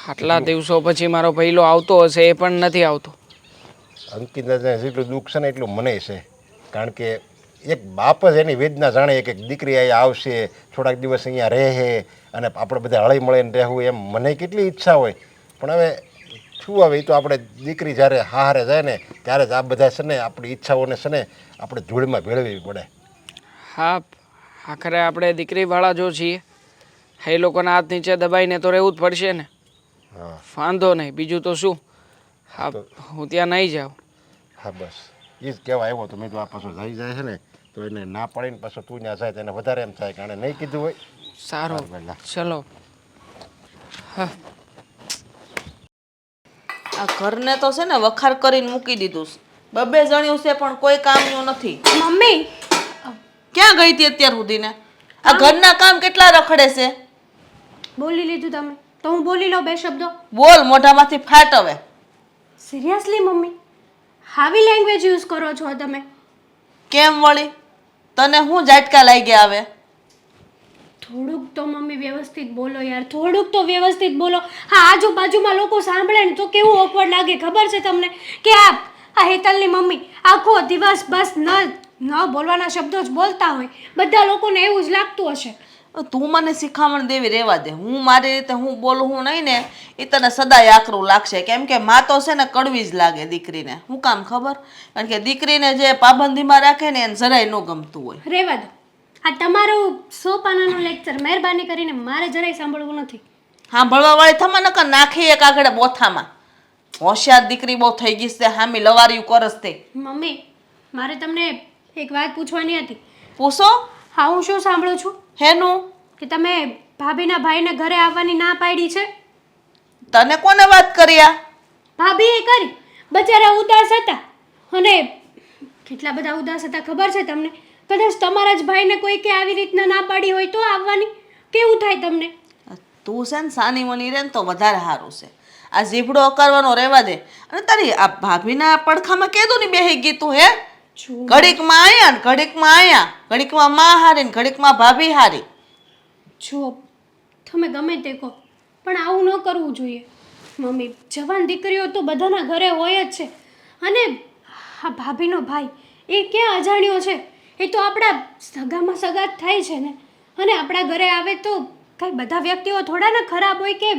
આટલા દિવસો પછી મારો પહેલો આવતો હશે એ પણ નથી આવતો. અંકિતને જેટલું દુઃખ છે ને એટલું મને છે, કારણ કે એક બાપ જ એની વેદના જાણે કે દીકરી અહીંયા આવશે, થોડાક દિવસ અહીંયા રહે અને આપણે બધા હળી મળીને રહેવું, એમ મને કેટલી ઈચ્છા હોય. પણ હવે શું હવે, એ તો આપણે દીકરી જ્યારે હારે જાય ને ત્યારે જ આ બધા છે ને આપણી ઈચ્છાઓને છે ને આપણે ધૂળમાં ભેળવવી પડે. હા, આખરે આપણે દીકરીવાળા જો છીએ એ લોકોના હાથ નીચે દબાઈને તો રહેવું જ પડશે ને. હા વાંધો નહીં, બીજું તો શું. હા, હું ત્યાં નહીં જાઉં. હા, બસ એ જ કહેવા આવ્યો તો મેં તો આ પાછો જઈ જાય છે ને તો એને ના પાડીને પાછો તું ત્યાં જાય તો એને વધારે એમ થાય કે આણે નહીં કીધું હોય. સારું, પહેલાં ચલો. હા, આ ઘરને તો છે ને વખાર કરીને મૂકી દીધું છે. બબે જણ્યું છે પણ કોઈ કામનું નથી. મમ્મી ક્યાં ગઈ હતી અત્યાર સુધીને? આ ઘરના કામ કેટલા રખડે છે. બોલી લીધું તમે તો હું બોલી લઉં 2 શબ્દો. બોલ, મોઢામાંથી ફાટ હવે. સિરિયસલી મમ્મી હાવી લેંગ્વેજ યુઝ કરો છો તમે? કેમ વળી? તને હું ઝાટકા લાગી ગયા હવે? થોડુંક તો મમ્મી વ્યવસ્થિત બોલો યાર, થોડુંક તો વ્યવસ્થિત બોલો. હા, આજુબાજુમાં લોકો સાંભળે ને તો કેવું ઓકવર્ડ લાગે ખબર છે તમને? કે આ હેતલની મમ્મી આખો દિવસ બસ ન બોલવાના શબ્દો જ બોલતા હોય, બધા લોકોને એવું જ લાગતું હશે. તું મને શિખામણ દેવી રહેવા દે. હું મારી રીતે હું બોલું હું નહીં ને એ તને સદાય આકરું લાગશે, કેમ કે માં તો છે ને કડવી જ લાગે દીકરીને. શું કામ ખબર? કારણ કે દીકરીને જે પાબંદીમાં રાખે ને એને જરાય ન ગમતું હોય. રહેવા દો, આ તમારું 100 પાનાનું લેક્ચર મહેરબાની કરીને મારે જરાય સાંભળવું નથી. સાંભળવા વાળી થમા નકર નાખી એક આગળ બોથામાં. હોશિયાર દીકરી બહુ થઈ ગઈ છે, હામી લવાર્યું કરસ તે. મમ્મી મારે તમને એક વાત પૂછવાની હતી. પૂછો. હા, હું શું સાંભળું છું હેનું? કે તમે ભાભીના ભાઈને ઘરે આવવાની ના પાડી છે. તને કોને વાત કરી આ? ભાભીએ કરી. બચારા ઉદાસ હતા અને કેટલા બધા ઉદાસ હતા ખબર છે તમને? કદાચ તમારા જ ભાઈને કોઈ કે આવી રીતના ના પાડી હોય તો આવવાની કેવું થાય તમને? તું છે ને સાની મની રે ને તો વધારે સારું છે. આ જીભડો કરવાનો રહેવા દે. અને તારી આ ભાભીના પડખામાં કેદું ની બેહી ગઈ તું હે? ઘડીકમાં આયા ને ઘડીકમાં આયા, ઘડીકમાં માં હારી ને ઘડીકમાં ભાભી હારી. જો તમે ગમે તે કહો પણ આવું ન કરવું જોઈએ મમ્મી. જવાન દીકરીઓ તો બધાના ઘરે હોય જ છે અને આ ભાભીનો ભાઈ એ ક્યાં અજાણ્યો છે? એ તો આપણા સગામાં સગા જ થાય છે ને. અને આપણા ઘરે આવે તો કાંઈ બધા વ્યક્તિઓ થોડા ને ખરાબ હોય કે?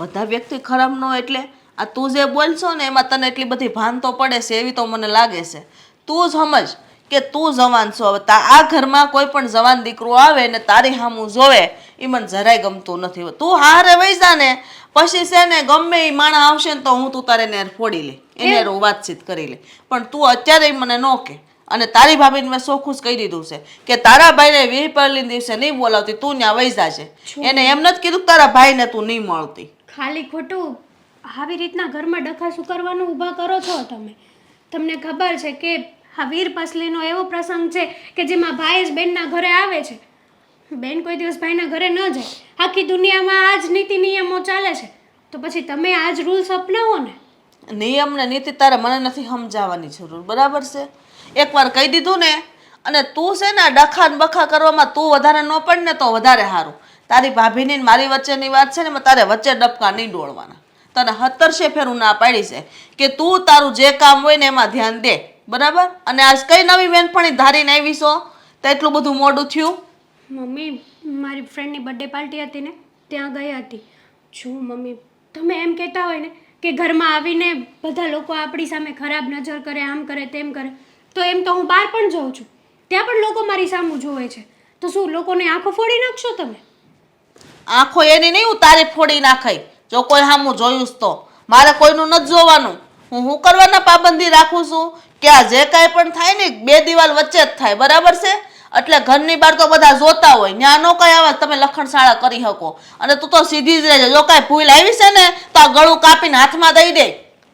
બધા વ્યક્તિ ખરાબ ન હોય એટલે આ તું જે બોલશો ને એમાં તને એટલી બધી ભાન તો પડે છે એવી તો મને લાગે છે. તું જ સમજ કે તું જવાન છો. હવે આ ઘરમાં કોઈ પણ જવાન દીકરો આવે ને તારી સામું જોવે એ મને જરાય ગમતું નથી. તું હારે વહી જા ને પછી છે ને ગમે એ માણસ આવશે ને તો હું તું તારે નેર ફોડી લે, એને વાતચીત કરી લે. પણ તું અત્યારે મને ન કે. અને તારી ભાભીને મેં ચોખ્ખું જ કહી દીધું છે કે તારા ભાઈને વિહપરલી દિવસે નહીં બોલાવતી, તું ત્યાં વહી જાશે. એને એમ નથી કીધું કે તારા ભાઈને તું નહીં મળતી. ખાલી ખોટું આવી રીતના ઘરમાં ડખાસું કરવાનું ઊભા કરો છો તમે. તમને ખબર છે કે આ વીર પસલીનો એવો પ્રસંગ છે કે જેમાં ભાઈ જ બેનના ઘરે આવે છે. બેન કોઈ દિવસ ભાઈના ઘરે ન જાય. આખી દુનિયામાં આ જ નીતિ નિયમો ચાલે છે તો પછી તમે આ જ રૂલ્સ અપનાવો ને. નિયમ ને નીતિ તારે મને નથી સમજાવવાની જરૂર, બરાબર છે? એકવાર કહી દીધું ને. અને તું છે ને ડખા ને બખા કરવામાં તું વધારે ન પડ ને તો વધારે સારું. તારી ભાભીની ને મારી વચ્ચેની વાત છે ને તારે વચ્ચે ડબકા નહીં ડોળવાના. તને 17 ફેરું ના પાડી છે કે તું તારું જે કામ હોય ને એમાં ધ્યાન દે, બરાબર? અને આજ કઈ નવી બેનપણી ધારીને આવી છો તો એટલું બધું મોડું થયું? મમ્મી મારી ફ્રેન્ડની બર્થડે પાર્ટી હતી ને ત્યાં ગઈ હતી. જો મમ્મી તમે એમ કહેતા હોય ને કે ઘરમાં આવીને બધા લોકો આપણી સામે ખરાબ નજર કરે, આમ કરે તેમ કરે, તો એમ તો હું બહાર પણ જાઉં છું, ત્યાં પણ લોકો મારી સામું જોવે છે. તો શું લોકોને આંખો ફોડી નાખશો તમે? આંખો એની નહીં, હું તારી ફોડી નાખાય જો કોઈ સામું જોયું તો. મારે કોઈનું નથી જોવાનું. હું કરવાના પાબંદી રાખું છું કે આ જે કાંઈ પણ થાય ને બે દિવાલ વચ્ચે જ થાય, બરાબર છે? એટલે ઘરની બહાર તો બધા જોતા હોય, ત્યાં નો કઈ આવે તમે લખણશાળા કરી શકો. અને તું તો સીધી જ રહેજે, જો કાંઈ ભૂલ આવી છે ને તો આ ગળું કાપીને હાથમાં દઈ દે.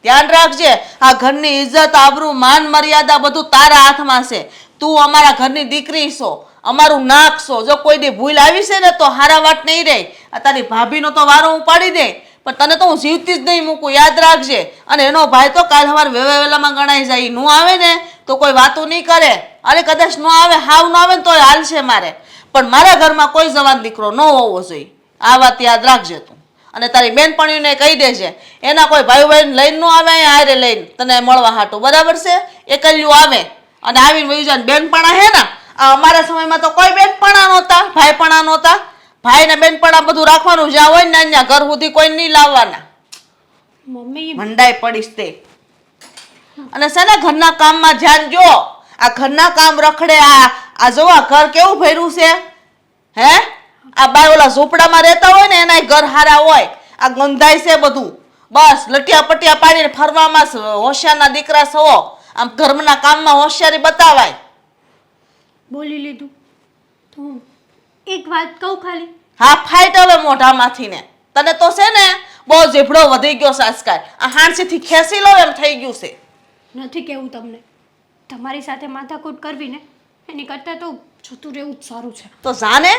ધ્યાન રાખજે, આ ઘરની ઇજ્જત, આબરૂ, માન મર્યાદા બધું તારા હાથમાં છે. તું અમારા ઘરની દીકરી છો, અમારું નાક છો. જો કોઈ દી ભૂલ આવી છે ને તો હારા વાત નહીં રહે. આ તારી ભાભીનો તો વારો ઉપાડી દે, પણ તને તો હું જીવતી જ નહીં મૂકું, યાદ રાખજે. અને એનો ભાઈ તો કાલ સવારે વેલામાં ગણાઈ જાય. નું આવે ને તો કોઈ વાતું નહીં કરે. અરે કદાચ નો આવે, હાવ નો આવે ને તો હાલશે મારે, પણ મારા ઘરમાં કોઈ જવાન દીકરો ન હોવો જોઈએ. આ વાત યાદ રાખજે તું. અને તારી બેનપણીઓને કહી દેજે, એના કોઈ ભાઈ બહેન લઈને ન આવે અહીંયા હારે લઈને તને મળવા હાટું, બરાબર છે? એકલ્યું આવે અને આવીને વહી જાય. બેનપણા હે ને, આ અમારા સમયમાં તો કોઈ બેનપણા નહોતા, ભાઈપણા નહોતા. ભાઈ ને બેનપણા બધું રાખવાનું, જ્યાં હોય ને ત્યાં ઘર સુધી કોઈ નહીં લાવવાના. મમ્મી મંડાઈ પડીશ તે. અને છે ને ઘરના કામમાં ધ્યાન જો. આ ઘરના કામ રખડે. આ જો આ ઘર કેવું ભર્યું છે હે? આ બાય ઓલા ઝૂંપડામાં રહેતા હોય ને એના ઘર હારા હોય. આ ગંધાય છે બધું. બસ લટિયા પટિયા પાડીને ફરવામાં હોશિયારના દીકરા છો. આમ ઘરના કામમાં હોશિયારી બતાવાય. બોલી લીધું તો એક વાત કહું ખાલી. હા, ફાઈટ હવે મોઢામાંથી ને. તને તો છે ને બહુ જીભડો વધી ગયો છે આજકાલ. આ હાંસીથી ખેંચી લો એમ થઈ ગયું છે. નથી કહેવું તમને, તમારી સાથે માથાકૂટ કરવી ને એની કરતાં તો જતું રહેવું જ સારું છે. તો જાને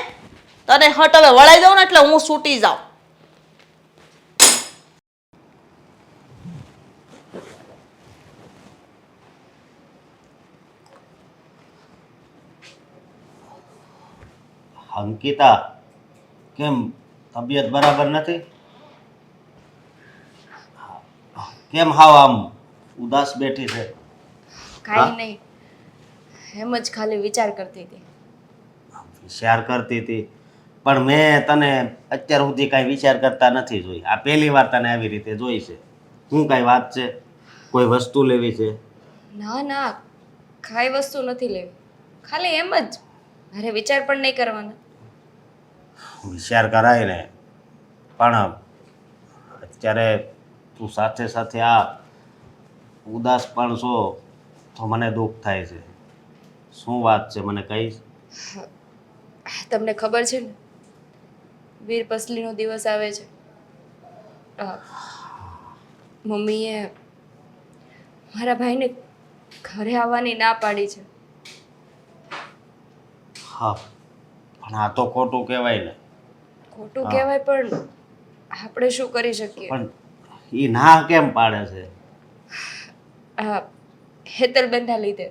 તને હટ હવે વળાઈ દઉં ને એટલે હું છૂટી જાઉં. અંકિતા, કેમ તબિયત બરાબર નથી? કેમ હાવ આમ ઉદાસ બેઠી છે? કાંઈ નહીં, એમ જ ખાલી વિચાર કરતી હતી. વિચાર કરતી હતી, પણ મેં તને અત્યાર સુધી કાંઈ વિચાર કરતા નથી જોઈ. આ પહેલી વાર તને આવી રીતે જોઈ છે. શું કાંઈ વાત છે? કોઈ વસ્તુ લેવી છે? ના ના, કાંઈ વસ્તુ નથી લેવી, ખાલી એમ જ. મારે વિચાર પણ નહીં કરવાના. વિચાર કરાય ને, પણ અત્યારે તું સાથે સાથે આ ઉદાસ પણ છો તો મને દુઃખ થાય છે. શું વાત છે મને કહીશ? તમને ખબર છે ને, વીર પસલીનો દિવસ આવે છે. મમ્મીએ મારા ભાઈને ઘરે આવવાની ના પાડી છે. હા, પણ આ તો ખોટું કહેવાય ને. ખોટું કહેવાય, પણ આપણે શું કરી શકીએ? પણ એ ના કેમ પાડે છે? હેતલબેનના લીધે.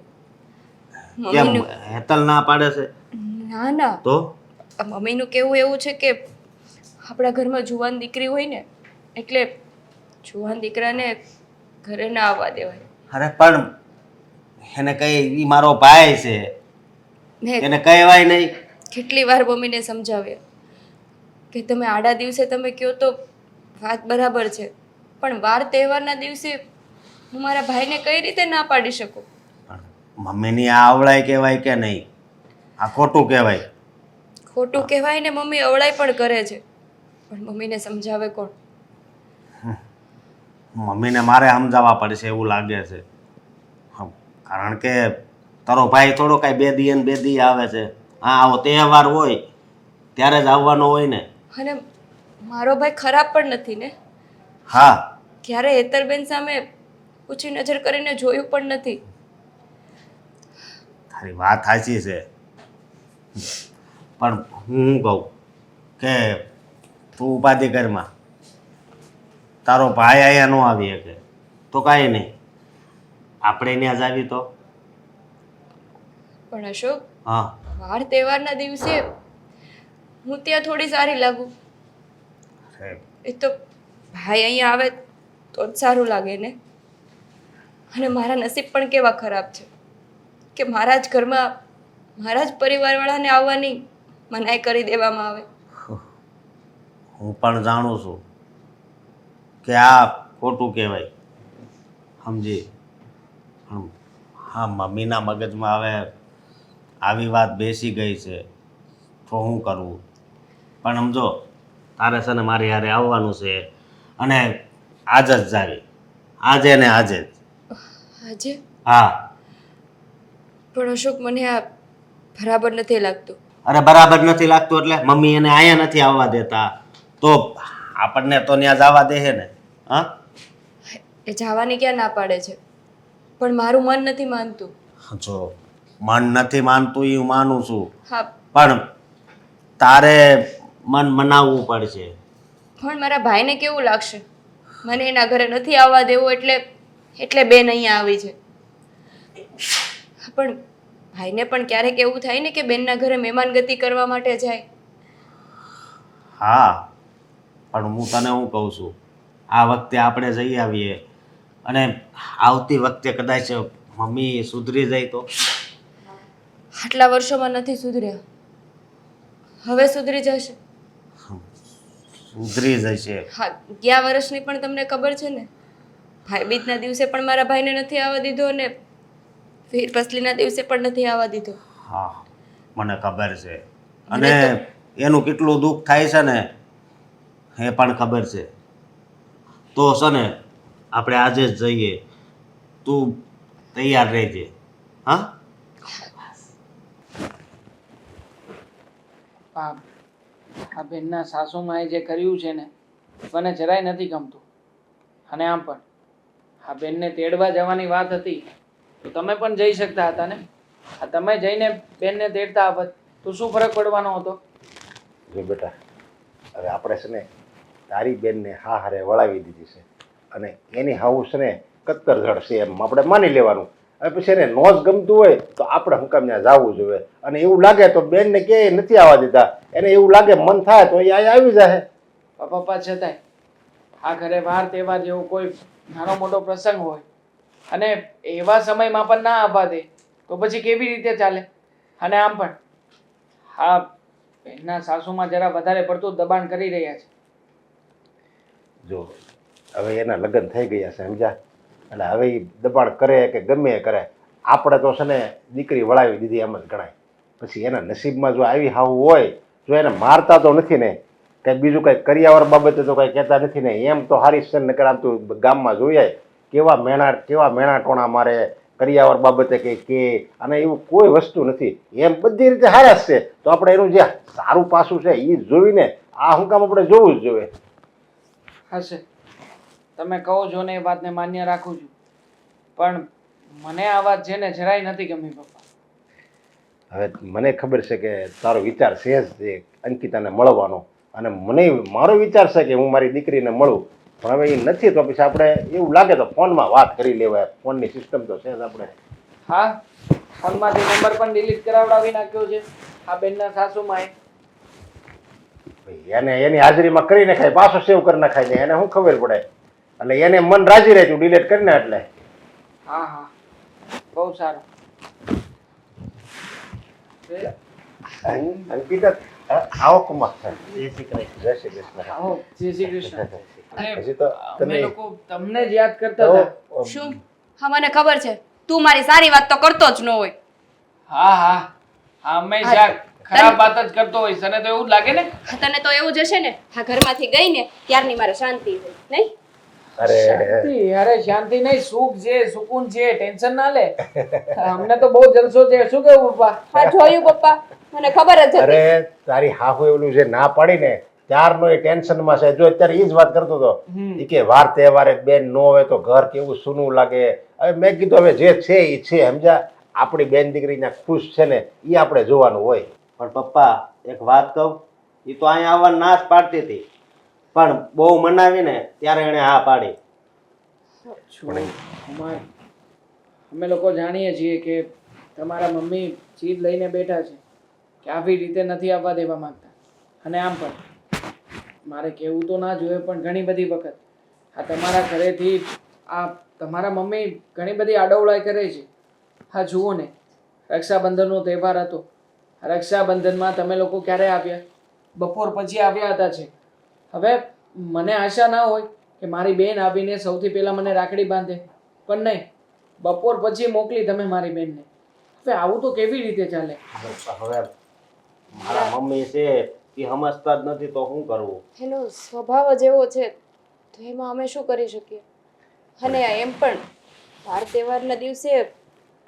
કેમ હેતલ ના પાડે છે? ના ના, તો મમ્મીનું કહેવું એવું છે કે આપણા ઘરમાં જુવાન દીકરી હોય ને એટલે જુવાન દીકરાને ઘરે ના આવવા દેવાય. અરે પણ એને કઈ ઈ મારો ભાઈ છે, મેં એને કહેવાય નહીં. કેટલી વાર મમ્મીને સમજાવ્યા કે તમે આડા દિવસે તમે કહો તો વાત બરાબર છે, પણ વાર તહેવારના દિવસે હું મારા ભાઈને કઈ રીતે ના પાડી શકું? પણ મમ્મીની આ અવળાઈ કહેવાય કે નહીં? આ ખોટું કહેવાય. ખોટું કહેવાય ને મમ્મી અવળાઈ પણ કરે છે, પણ મમ્મીને સમજાવે કોણ? મમ્મીને મારે સમજાવવા પડશે એવું લાગે છે. કારણ કે તારો ભાઈ થોડો કાંઈ બે દી ને બે દી આવે છે. હા, આવો તહેવાર હોય ત્યારે જ આવવાનો હોય ને. અને મારો ભાઈ ખરાબ પણ નથી ને. હા, ક્યારે હેતલબેન સામે ઊંચી નજર કરીને જોયું પણ નથી. તારી વાત સાચી છે, પણ હું કહું કે તું ઉપાધિ ઘરમાં તારો ભાઈ અહીંયા ન આવી શકે તો કાંઈ નહીં, આપણે ત્યાં જ આવી તો. પણ અશોક, હા, વાર તહેવારના દિવસે હું ત્યાં થોડી સારી લાગુ. એ તો ભાઈ અહીંયા આવે તો જ સારું લાગે ને. અને મારા નસીબ પણ કેવા ખરાબ છે કે મારા જ ઘરમાં મારા જ પરિવારવાળાને આવવાની મનાઈ કરી દેવામાં આવે. હું પણ જાણું છું કે આ ખોટું કહેવાય, સમજી. પણ હા, મમ્મીના મગજમાં હવે આવી વાત બેસી ગઈ છે તો શું કરવું? પણ સમજો તારે છે ને મારી હારે આવવાનું છે અને આજ જ જાવી, આજે ને આજે જ. આજે હા. પણ અશોક, મને આ બરાબર નથી લાગતું. અરે બરાબર નથી લાગતું એટલે મમ્મી એને અહીંયા નથી આવવા દેતા તો આપણને તો ત્યાં જવા દે છે ને? હા, એ જવાની ક્યાં ના પાડે છે, પણ મારું મન નથી માનતું. જો મન નથી માનતું એ હું માનું છું, હા, પણ તારે મન મનાવવું પડશે. પણ મારા ભાઈને કેવું લાગશે? મને એના ઘરે નથી આવવા દેવું એટલે બેન અહીંયા આવી છે. પણ ભાઈને પણ ક્યારેક એવું થાય ને કે બેનના ઘરે મહેમાનગતિ કરવા માટે જાય. હા, પણ હું તને શું કહું છું, આ વખતે આપણે જઈ આવીએ અને આવતી વખતે કદાચ મમ્મી સુધરી જાય તો? આટલા વર્ષોમાં નથી સુધર્યા, હવે સુધરી જશે. સુધરી જશે. હા, ગયા વર્ષની પણ તમને ખબર છે ને, ભાઈ બીજના દિવસે પણ મારા ભાઈને નથી આવવા દીધો અને વીર પસલીના દિવસે પણ નથી આવવા દીધો. હા, મને ખબર છે અને એનું કેટલું દુઃખ થાય છે ને એ પણ ખબર છે. તો છે ને આપણે આજે જ જઈએ, તું તૈયાર રહેજે. હા, આ બેનના સાસુમાએ જે કર્યું છે ને મને જરાય નથી ગમતું. અને આમ પણ આ બેનને તેડવા જવાની વાત હતી તો તમે પણ જઈ શકતા હતા ને. આ તમે જઈને બેનને તેડતા આવત તો શું ફરક પડવાનો હતો? જો બેટા, હવે આપણે છે ને તારી બેનને હા હારે વળાવી દીધી છે અને એની હાઉસ છે ને કત્તર જડ છે એમ આપણે માની લેવાનું. હવે પછી એને નો જ ગમતું હોય તો આપણે હું કામ ત્યાં જવું જોઈએ? અને એવું લાગે તો બેનને કે નથી આવવા દીધા, એને એવું લાગે મન થાય તો એ અહીંયા આવી જાય. પપ્પા છતાંય આ ઘરે વાર તહેવાર જેવો કોઈ નાનો મોટો પ્રસંગ હોય અને એવા સમયમાં પણ ના આવવા દે તો પછી કેવી રીતે ચાલે? અને આમ પણ હા, બેનના સાસુમાં જરા વધારે પડતું દબાણ કરી રહ્યા છે. જો હવે એના લગ્ન થઈ ગયા છે સમજ્યા, એટલે હવે એ દબાણ કરે કે ગમે એ કરે, આપણે તો છે ને દીકરી વળાવી દીધી એમ જ ગણાય. પછી એના નસીબમાં જો આવી હાવું હોય, જો એને મારતા તો નથી ને, કંઈ બીજું કંઈ કરિયાવર બાબતે તો કંઈ કહેતા નથી ને, એમ તો હારી છે નકર આમ તો ગામમાં જોઈએ કેવા મેણા ટોણા મારે કરિયાવર બાબતે કંઈ કે, અને એવું કોઈ વસ્તુ નથી. એમ બધી રીતે હારા જ છે. તો આપણે એનું જે સારું પાસું છે એ જોઈને આ શું કામ આપણે જોવું જ જોઈએ. હશે, તમે કહો છો ને એ વાતને માન્ય રાખું છું, પણ મને આ વાત છે ને જરાય નથી ગમી પપ્પા. હવે મને ખબર છે કે તારો વિચાર છે જ અંકિતાને મળવાનો, અને મને મારો વિચાર છે કે હું મારી દીકરીને મળું, પણ હવે એ નથી તો પછી આપણે એવું લાગે તો ફોનમાં વાત કરી લેવાય. ફોનની સિસ્ટમ તો છે જ આપણે. હા, ફોનમાંથી નંબર પણ ડિલીટ કરાવડાવી નાખ્યો છે આ બેનના સાસુમાએ. એને એની હાજરીમાં કરી નાખાય, પાછો સેવ કરી નાખાય ને એને શું ખબર પડે? એટલે એને મન રાજી રહે તું ડિલીટ કરીને એટલે. હા હા, બહુ સારું. અંકિતા આવો કુમાર. જય શ્રી કૃષ્ણ. આવો, જય શ્રી કૃષ્ણ. અને હજી તો અમે તમે લોકો તમને જ યાદ કરતા હતા. શું? હા, મને ખબર છે તું મારી સારી વાત તો કરતો જ ન હોય. હા હા, હંમેશા ખરાબ વાત જ કરતો હોય. તને તો એવું જ લાગે ને? તને તો એવું જ હશે ને, આ ઘરમાંથી ગઈ ને ત્યારની મારે શાંતિ હોય નહીં. શાંતિ? અરે શાંતિ નહીં, સુખ છે, સુકૂન છે, ટેન્શન ના લે. અમને તો બહુ જલસો છે. શું કેવું પપ્પા? હા, જોયું પપ્પા, મને ખબર જ હતી. અરે તારી હાહુ એવું છે ના પાડી ને ત્યારનો એ ટેન્શનમાં છે. જો અત્યારે એ જ વાત કરતો હતો કે વાર તહેવારે બેન નો હોય તો ઘર કેવું સૂનું લાગે. હવે મેં કીધું હવે જે છે એ છે સમજા, આપણી બેન દીકરી ત્યાં ખુશ છે ને એ આપણે જોવાનું હોય. પણ પપ્પા એક વાત કહું, એ તો અહીંયા આવવા ના જ પાડતી હતી, પણ બહુ મનાવીને ત્યારે એણે હા પાડી. કુમાર, અમે લોકો જાણીએ છીએ કે તમારા મમ્મી જીદ લઈને બેઠા છે કે આવી રીતે નથી આવવા દેવા માંગતા. અને આમ પણ મારે કહેવું તો ના જોઈએ, પણ ઘણી બધી વખત આ તમારા ઘરેથી આ તમારા મમ્મી ઘણી બધી આડવડાઈ કરે છે. હા જુઓ ને, રક્ષાબંધનનો તહેવાર હતો. રક્ષાબંધનમાં તમે લોકો ક્યારે આવ્યા? બપોર પછી આવ્યા હતા છે. હવે મને આશા ના હોય કે મારી બેન આવીને સૌથી પહેલાં મને રાખડી બાંધે, પણ નહીં, બપોર પછી મોકલી તમે મારી બેનને. હવે આવું તો કેવી રીતે ચાલે? હવે મારા મમ્મી છે એ સમજતા જ નથી તો શું કરવું? એનો સ્વભાવ જ એવો છે તો એમાં અમે શું કરી શકીએ? અને એમ પણ વાર તહેવારના દિવસે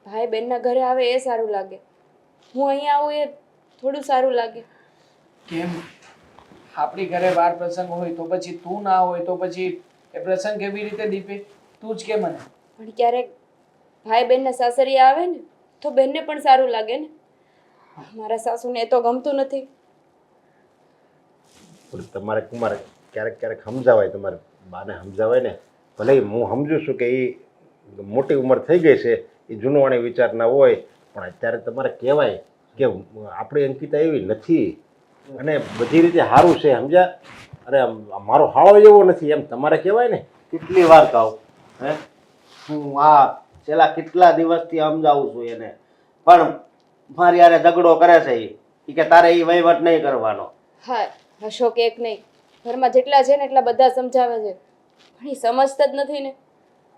ભાઈ બહેનના ઘરે આવે એ સારું લાગે. હું અહીંયા આવું એ થોડું સારું લાગે. કેમ આપણી ઘરે વાર પ્રસંગ હોય તો પછી તું ના હોય તો પછી એ પ્રસંગ કેવી રીતે દીપે? તું જ કે મને. પણ ક્યારેક ભાઈ બહેનના સાસરિયા આવે ને તો બેનને પણ સારું લાગે ને. મારા સાસુને એ તો ગમતું નથી. પણ તમારે કુમાર ક્યારેક ક્યારેક સમજાવાય, તમારે બાને સમજાવાય ને. ભલે હું સમજુ છું કે એ મોટી ઉંમર થઈ ગઈ છે, એ જૂનવાણી વિચારના હોય, પણ અત્યારે તમારે કહેવાય કે આપણી અંકિતા એવી નથી અને બધી રીતે સારું છે, સમજ્યા? અરે મારો હાળો એવો નથી એમ તમારે કહેવાય ને. કેટલી વાર કહું હે? હું આ છેલ્લા કેટલા દિવસથી સમજાવું છું એને, પણ મારી યારે ઝઘડો કરે છે એ કે તારે એ વહીવટ નહીં કરવાનો. હા, અશોક એક નહીં, ઘરમાં જેટલા છે ને એટલા બધા સમજાવે છે પણ એ સમજતા જ નથી ને.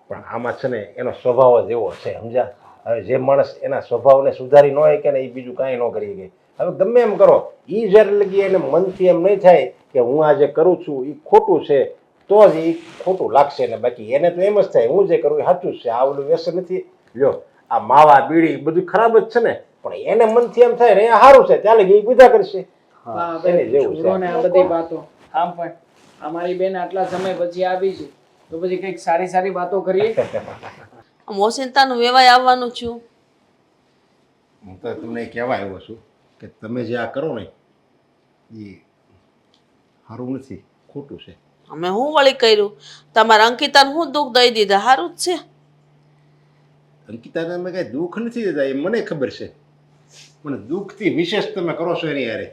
પણ આમાં છે ને એનો સ્વભાવ જ એવો છે, સમજ્યા? હવે જે માણસ એના સ્વભાવને સુધારી ન હોય કે ને એ બીજું કાંઈ ન કરી શકે. હવે ગમે એમ કરો, એ જ્યારે લગી એને મનથી એમ નહીં થાય કે હું આ જે કરું છું એ ખોટું છે તો જ એ ખોટું લાગશે ને. બાકી એને તો એમ જ થાય હું જે કરું એ સાચું જ છે, આ ઓલું વ્યસન નથી. લ્યો આ માવા બીડી બધું ખરાબ જ છે ને, પણ એને મનથી એમ થાય ને એ સારું છે ત્યાં લગી એ પૂજા કરશે. એને જેવું છે. છોડો ને આ બધી વાતો. આમ પણ અમારી બેન આટલા સમય પછી આવી છે તો પછી કંઈક સારી સારી વાતો કરીએ. મોસિનતાનું વેવાય આવવાનું છું. હું તો તમને કહેવા આવ્યો છું કે તમે જે આ કરો ને એ સારું નથી, ખોટું છે. અમે હું વળી કર્યું? તમારા અંકિતાને હું દુઃખ દઈ દીધા? સારું જ છે. અંકિતાને અમે કાંઈ દુઃખ નથી દેતા, એ મને ખબર છે, પણ દુઃખથી વિશેષ તમે કરો છો એની યારે.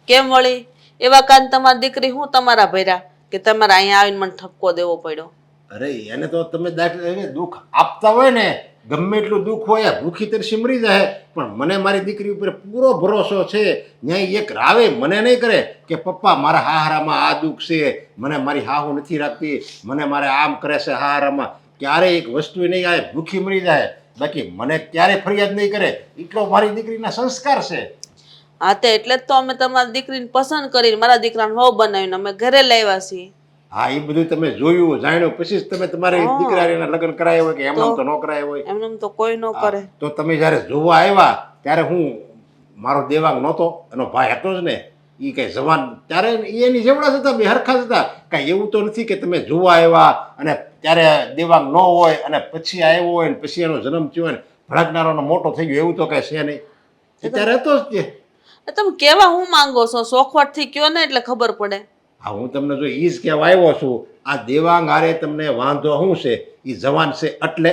કેમ વળી? એવા કાન તમારી દીકરી હું તમારા ભર્યા કે તમારે અહીંયા આવીને મને ઠપકો દેવો પડ્યો? અરે એને તો તમે દાખલા દુઃખ આપતા હોય ને, ગમે એટલું દુઃખ હોય ભૂખી તરસી મરી જાય, પણ મને મારી દીકરી ઉપર પૂરો ભરોસો છે. ન્યાય એક રાવે મને નહીં કરે કે પપ્પા મારા હાહારામાં આ દુઃખ છે, મને મારી હાહુ નથી રાખતી, મને મારે આમ કરે છે હાહારામાં. ક્યારેય એક વસ્તુ નહીં આવે, ભૂખી મરી જાય, બાકી મને ક્યારેય ફરિયાદ નહીં કરે. એટલો મારી દીકરીના સંસ્કાર છે. હા તે એટલે જ તો અમે તમારી દીકરીને પસંદ કરીને મારા દીકરાને વહુ બનાવીને અમે ઘરે લાવ્યા છીએ. હા એ બધું તમે જોયું જાણ્યું પછી જ તમે તમારી દીકરાના લગ્ન કરાયા હોય કે એમને તો ન કરાયા હોય. એમને તો કોઈ ન કરે. તો તમે જ્યારે જોવા આવ્યા ત્યારે હું મારો દેવાંગ નહોતો, એનો ભાઈ હતો જ ને, એ કંઈ જવાન ત્યારે એની જેવડા જ હતા, બે હરખા જ હતા. કાંઈ એવું તો નથી કે તમે જોવા આવ્યા અને ત્યારે દેવાંગ ન હોય અને પછી આવ્યો હોય ને પછી એનો જન્મ થયો હોય ને ભડકનારાનો મોટો થઈ ગયો, એવું તો કાંઈ છે નહીં. ત્યારે હતો જ તે. તમે કેવા હું માંગો છો? સોખવટથી કયો ને એટલે ખબર પડે. હા હું તમને જો એ જ કહેવા આવ્યો છું, આ દેવાંગ હારે તમને વાંધો શું છે? એ જવાન છે એટલે.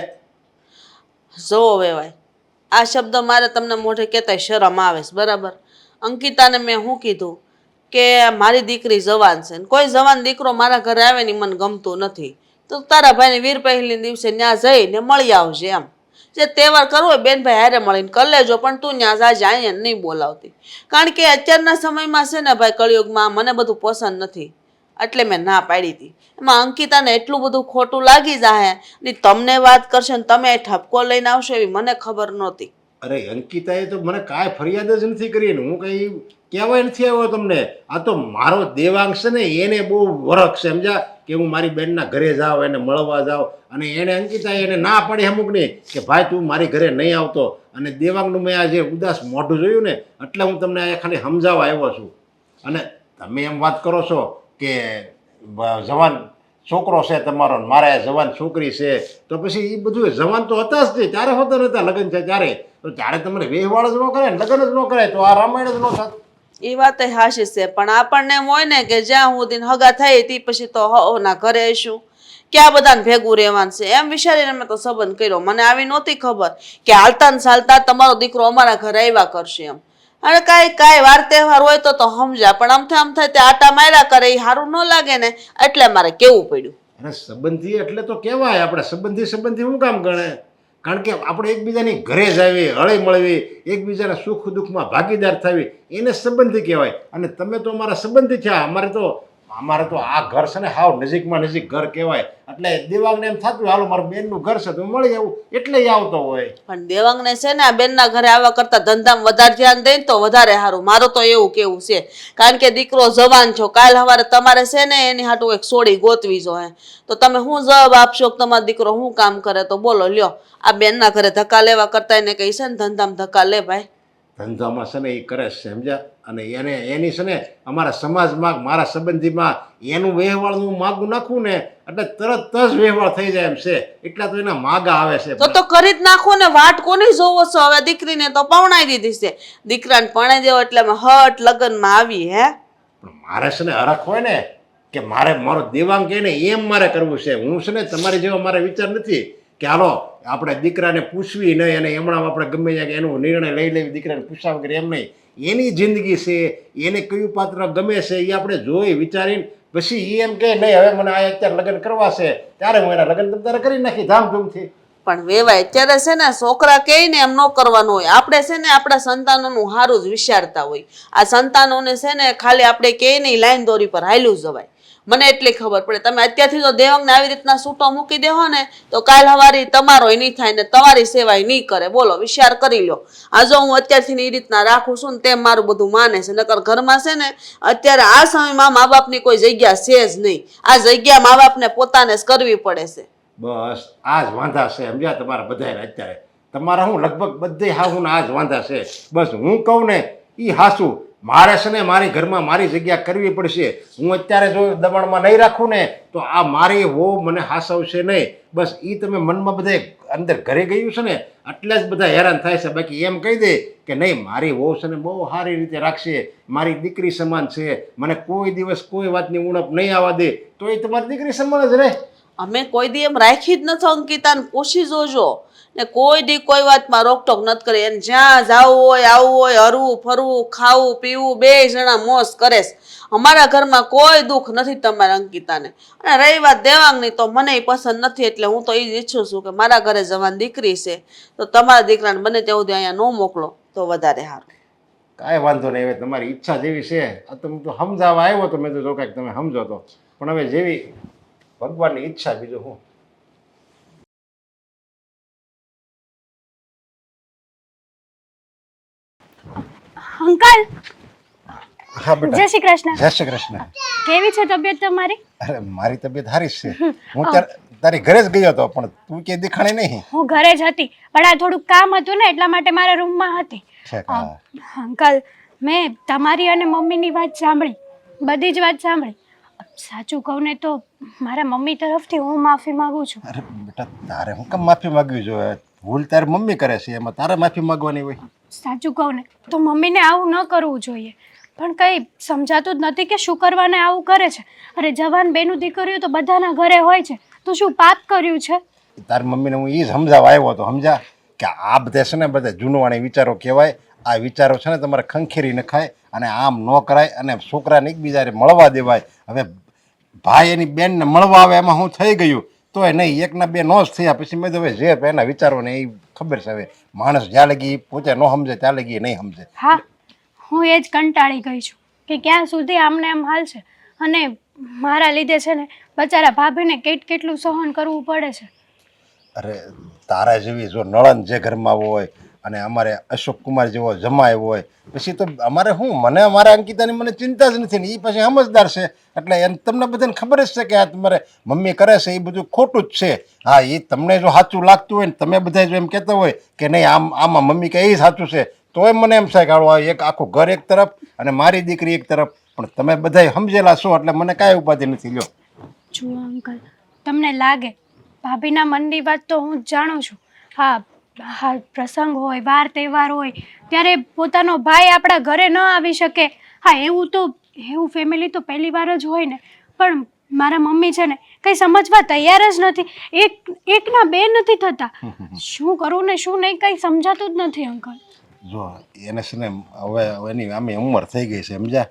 જોવો વેવાય, આ શબ્દ મારે તમને મોઢે કહેતાય શરમ આવે છે, બરાબર? અંકિતાને મેં શું કીધું કે મારી દીકરી જવાન છે, કોઈ જવાન દીકરો મારા ઘરે આવે ને મને ગમતું નથી, તો તારા ભાઈને વીર પહેલી દિવસે ત્યાં જઈને મળી આવજે એમ. જે તહેવાર કરવો હોય બેન ભાઈ હારે મળીને કરી લેજો, પણ તું ત્યાં જાજે, અહીંયા નહીં બોલાવતી. કારણ કે અત્યારના સમયમાં છે ને ભાઈ, કળિયુગમાં મને બધું પસંદ નથી, એટલે મેં ના પાડી હતી. એમાં અંકિતાને એટલું બધું ખોટું લાગી જાય ને તમને વાત કરશે ને તમે ઠપકો લઈને આવશો એવી મને ખબર નહોતી. અરે અંકિતાએ તો મને કાંઈ ફરિયાદ જ નથી કરી ને હું કંઈ કહેવાય નથી આવ્યો તમને. આ તો મારો દેવાંગ છે ને એને બહુ વરખ છે, સમજ્યા? કે હું મારી બેનના ઘરે જાઉં, એને મળવા જાઉં, અને એને અંકિતાએ એને ના પાડી અમુકની કે ભાઈ તું મારી ઘરે નહીં આવતો. અને દેવાંગનું મેં આ જે ઉદાસ મોઢું જોયું ને એટલે હું તમને આ ખાલી સમજાવવા આવ્યો છું. અને તમે એમ વાત કરો છો કે જવાન છોકરો છે તમારો, મારે જવાન છોકરી છે, તો પછી એ બધું જવાન તો હતા જ નહીં, ત્યારે હોતા નહોતા લગ્ન છે ત્યારે. તો ત્યારે તમને વેહવાળ જ ન કરે, લગ્ન જ ન કરે, તો આ રામાયણ જ ન થાત. એ વાત હાશી છે, પણ આપણને એમ હોય ને કે જ્યાં સુધી હગા થઈ તે પછી તો ના ઘરે આવીશું, ક્યાં બધાને ભેગું રહેવાનું છે, એમ વિચારીને મેં તો સંબંધ કર્યો. મને આવી નહોતી ખબર કે હાલતા ને ચાલતા તમારો દીકરો અમારા ઘરે આવ્યા કરશે એમ. અને કાંઈ વાર તહેવાર હોય તો સમજ્યા, પણ આમ થાય તે આટા માર્યા કરે એ સારું ન લાગે ને, એટલે મારે કેવું પડ્યું. અને સંબંધી એટલે તો કહેવાય, આપણે સંબંધી શું કામ ગણે? કારણ કે આપણે એકબીજાની ઘરે જ આવી, હળી મળવી, એકબીજાના સુખ દુઃખમાં ભાગીદાર થવી, એને સંબંધી કહેવાય. અને તમે તો અમારા સંબંધી થયા, અમારે તો અમારે તો આ ઘર છે ને હાવ નજીકમાં નજીક ઘર કહેવાય, એટલે દેવાંગને એમ થતું હાલો મારું બેનનું ઘર છે તો મળી આવું, એટલે ય આવતો હોય. પણ દેવાંગને છે ને આ બેનના ઘરે આવવા કરતા ધંધામાં વધારે ધ્યાન દે ને તો વધારે સારું. મારું તો એવું કેવું છે, કારણ કે દીકરો જવાન છો, કાલ સવારે તમારે છે ને એની હાટું એક સોડી ગોતવી જોઈએ. તો તમે શું જવાબ આપશો કે તમારો દીકરો શું કામ કરે? તો બોલો લ્યો, આ બેનના ઘરે ધક્કા લેવા કરતા એને કહી છે ને ધંધામાં ધક્કા લે ભાઈ. ધંધામાં છે ને એ કરે છે સમજ્યા, અને એને એની છે ને અમારા સમાજમાં મારા સંબંધીમાં એનું વ્યવહારનું માગું નાખું ને એટલે તરત જ વ્યવહાર થઈ જાય એમ છે, એટલા તો એના માગા આવે છે. તો કરી જ નાખો ને, વાટ કોની જોવો છો? હવે દીકરીને તો પવણાઈ દીધી છે, દીકરાને પરણાઈ દેવો એટલે અમે હટ લગ્નમાં આવી. હે પણ મારે છે ને હરખ હોય ને કે મારે મારો દેવાંગ કહે ને એમ મારે કરવું છે. હું છે ને તમારી જેવો મારે વિચાર નથી કે હાલો આપણે દીકરાને પૂછવી નહીં અને હમણાં આપણે ગમે ત્યાં એનો નિર્ણય લઈ લેવી દીકરાને પૂછવા વગર, એમ નહીં. એની જિંદગી છે, એને કયું પાત્ર ગમે છે એ આપણે જોઈ વિચારીને પછી એ એમ કહે નહીં હવે મને આ અત્યારે લગ્ન કરવા છે, ત્યારે હું એના લગ્ન ત્યારે કરી નાખી ધામધૂમથી. પણ વેવાય અત્યારે છે ને છોકરા કહે ને એમ ન કરવાનું હોય. આપણે છે ને આપણા સંતાનોનું સારું જ વિચારતા હોય. આ સંતાનોને છે ને ખાલી આપણે કહે નહીં લાઈન દોરી પર હાલ્યું જવાય. મને એટલી ખબર પડે, તમે અત્યારથી તો દેવાંગને આવી રીતના છૂટો મૂકી દેવો ને તો કાલ હવારી તમારો નહીં થાય ને તમારી સેવાય નહીં કરે. બોલો, વિચાર કરી લો. આ જો હું અત્યારથી એ રીતના રાખું છું ને તેમ મારું બધું માને છે, નકર ઘરમાં છે ને અત્યારે આ સમયમાં મા બાપની કોઈ જગ્યા છે જ નહીં. આ જગ્યા મા બાપને પોતાને જ કરવી પડે છે. બસ આ જ વાંધા છે સમજ્યા તમારા બધાને. અત્યારે તમારા હું લગભગ બધે હાહું આ જ વાંધા છે. બસ હું કહું ને એ હાસું, મારે છે ને મારી ઘરમાં મારી જગ્યા કરવી પડશે. હું અત્યારે જો દબાણમાં નહીં રાખું ને તો આ મારી વહુ મને હાસવશે નહીં. બસ એ તમે મનમાં બધે અંદર ઘરે ગયું છે ને એટલે જ બધા હેરાન થાય છે. બાકી એમ કહી દે કે નહીં મારી વહુ છે ને બહુ સારી રીતે રાખશે, મારી દીકરી સમાન છે, મને કોઈ દિવસ કોઈ વાતની ઉણપ નહીં આવવા દે, તો એ તમારી દીકરી સમાન જ રહે. અમે કોઈ દી એમ રાખી જ નથી અંકિતાને, પૂછી જોજો ને કોઈ દી કોઈ વાતમાં રોકટોક નથી કરી. એને જ્યાં જવું હોય આવવું હોય, હરવું ફરવું ખાવું પીવું બે જણા મોજ કરે છે. અમારા ઘરમાં કોઈ દુઃખ નથી તમારા અંકિતાને. અને રહી વાત દેવાંગની તો મને પસંદ નથી, એટલે હું તો એ જ ઈચ્છું છું કે મારા ઘરે જવાન દીકરી છે તો તમારા દીકરાને બને ત્યાં સુધી અહીંયા ન મોકલો તો વધારે સારું. કાંઈ વાંધો નહીં, હવે તમારી ઈચ્છા જેવી છે. આ તો હું તો સમજાવવા આવ્યો તો મેં તો જો કાંઈક તમે સમજો તો, પણ હવે જેવી ભગવાનની ઈચ્છા, બીજું હું. અંકલ, હા બેટા. જય શ્રી કૃષ્ણ. જય શ્રી કૃષ્ણ. કેવી છે તબિયત તમારી? અરે મારી તબિયત સારી જ છે. હું તારી ઘરે જ ગયો હતો પણ તું કે દેખાણી નહીં. હું ઘરે જ હતી પણ આ થોડુંક કામ હતું ને એટલા માટે મારા રૂમમાં હતી. અંકલ, મેં તમારી અને મમ્મીની વાત સાંભળી, બધી જ વાત સાંભળી. સાચું કહું ને તો મારા મમ્મી તરફથી હું માફી માંગુ છું. અરે બેટા તારે હું કેમ માફી માંગવી જોઈએ? ભૂલ તારી મમ્મી કરે છે, એમાં તારે માફી માંગવાની હોય? સાચું કહું ને તો મમ્મીને આવું ન કરવું જોઈએ, પણ કંઈ સમજાતું જ નથી કે શું કરવાને આવું કરે છે. અરે જવાન બેનું દીકરીઓ તો બધાના ઘરે હોય છે, તો શું પાપ કર્યું છે? તારી મમ્મીને હું એ સમજાવવા આવ્યો હતો સમજા કે આ બધા છે ને બધા જૂનવાણી વિચારો કહેવાય. આ વિચારો છે ને તમારે ખંખેરી નખાય અને આમ ન કરાય અને છોકરાને એકબીજાને મળવા દેવાય. હવે ભાઈ એની બેનને મળવા આવે એમાં હું થઈ ગયું તો એ નહીં, એકના બે નો જ થયા પછી મેં તો હવે જે એના વિચારોને એ ખબર છે. હવે માણસ જ્યાં લગી પોતે ન સમજે ત્યાં લગી એ નહીં સમજે. હા, હું એ જ કંટાળી ગઈ છું કે ક્યાં સુધી આમને આમ હાલ છે, અને મારા લીધે છે ને બચારા ભાભીને કેટલું સહન કરવું પડે છે. અરે તારા જેવી જો નળન જે ઘરમાં હોય અને અમારે અશોક કુમાર જેવો જમાય હોય પછી તો અમારે શું, મને અમારા અંકિતાની મને ચિંતા જ નથી ને એ પછી સમજદાર છે એટલે એને તમને બધાને ખબર જ છે કે આ તમારે મમ્મી કરે છે એ બધું ખોટું જ છે. હા, એ તમને જો સાચું લાગતું હોય ને તમે બધા જો એમ કહેતા હોય કે નહીં આમાં મમ્મી કે એ સાચું છે તોય મને એમ થાય કે એક આખું ઘર એક તરફ અને મારી દીકરી એક તરફ, પણ તમે બધા સમજેલા છો એટલે મને કાંઈ ઉપાધિ નથી. લ્યો જુઓ અંકલ, તમને લાગે ભાભીના મનની વાત તો હું જ જાણું છું. હા, પ્રસંગ હોય, વાર તહેવાર હોય ત્યારે પોતાનો ભાઈ આપણા ઘરે ન આવી શકે. હા, એવું ફેમિલી તો પહેલી વાર જ હોય ને, પણ મારા મમ્મી છે ને કંઈ સમજવા તૈયાર જ નથી. એકના બે નથી થતા. શું કરું ને શું નહીં કંઈ સમજાતું જ નથી અંકલ. જો એને છે ને હવે એની આમે ઉંમર થઈ ગઈ છે સમજ્યા,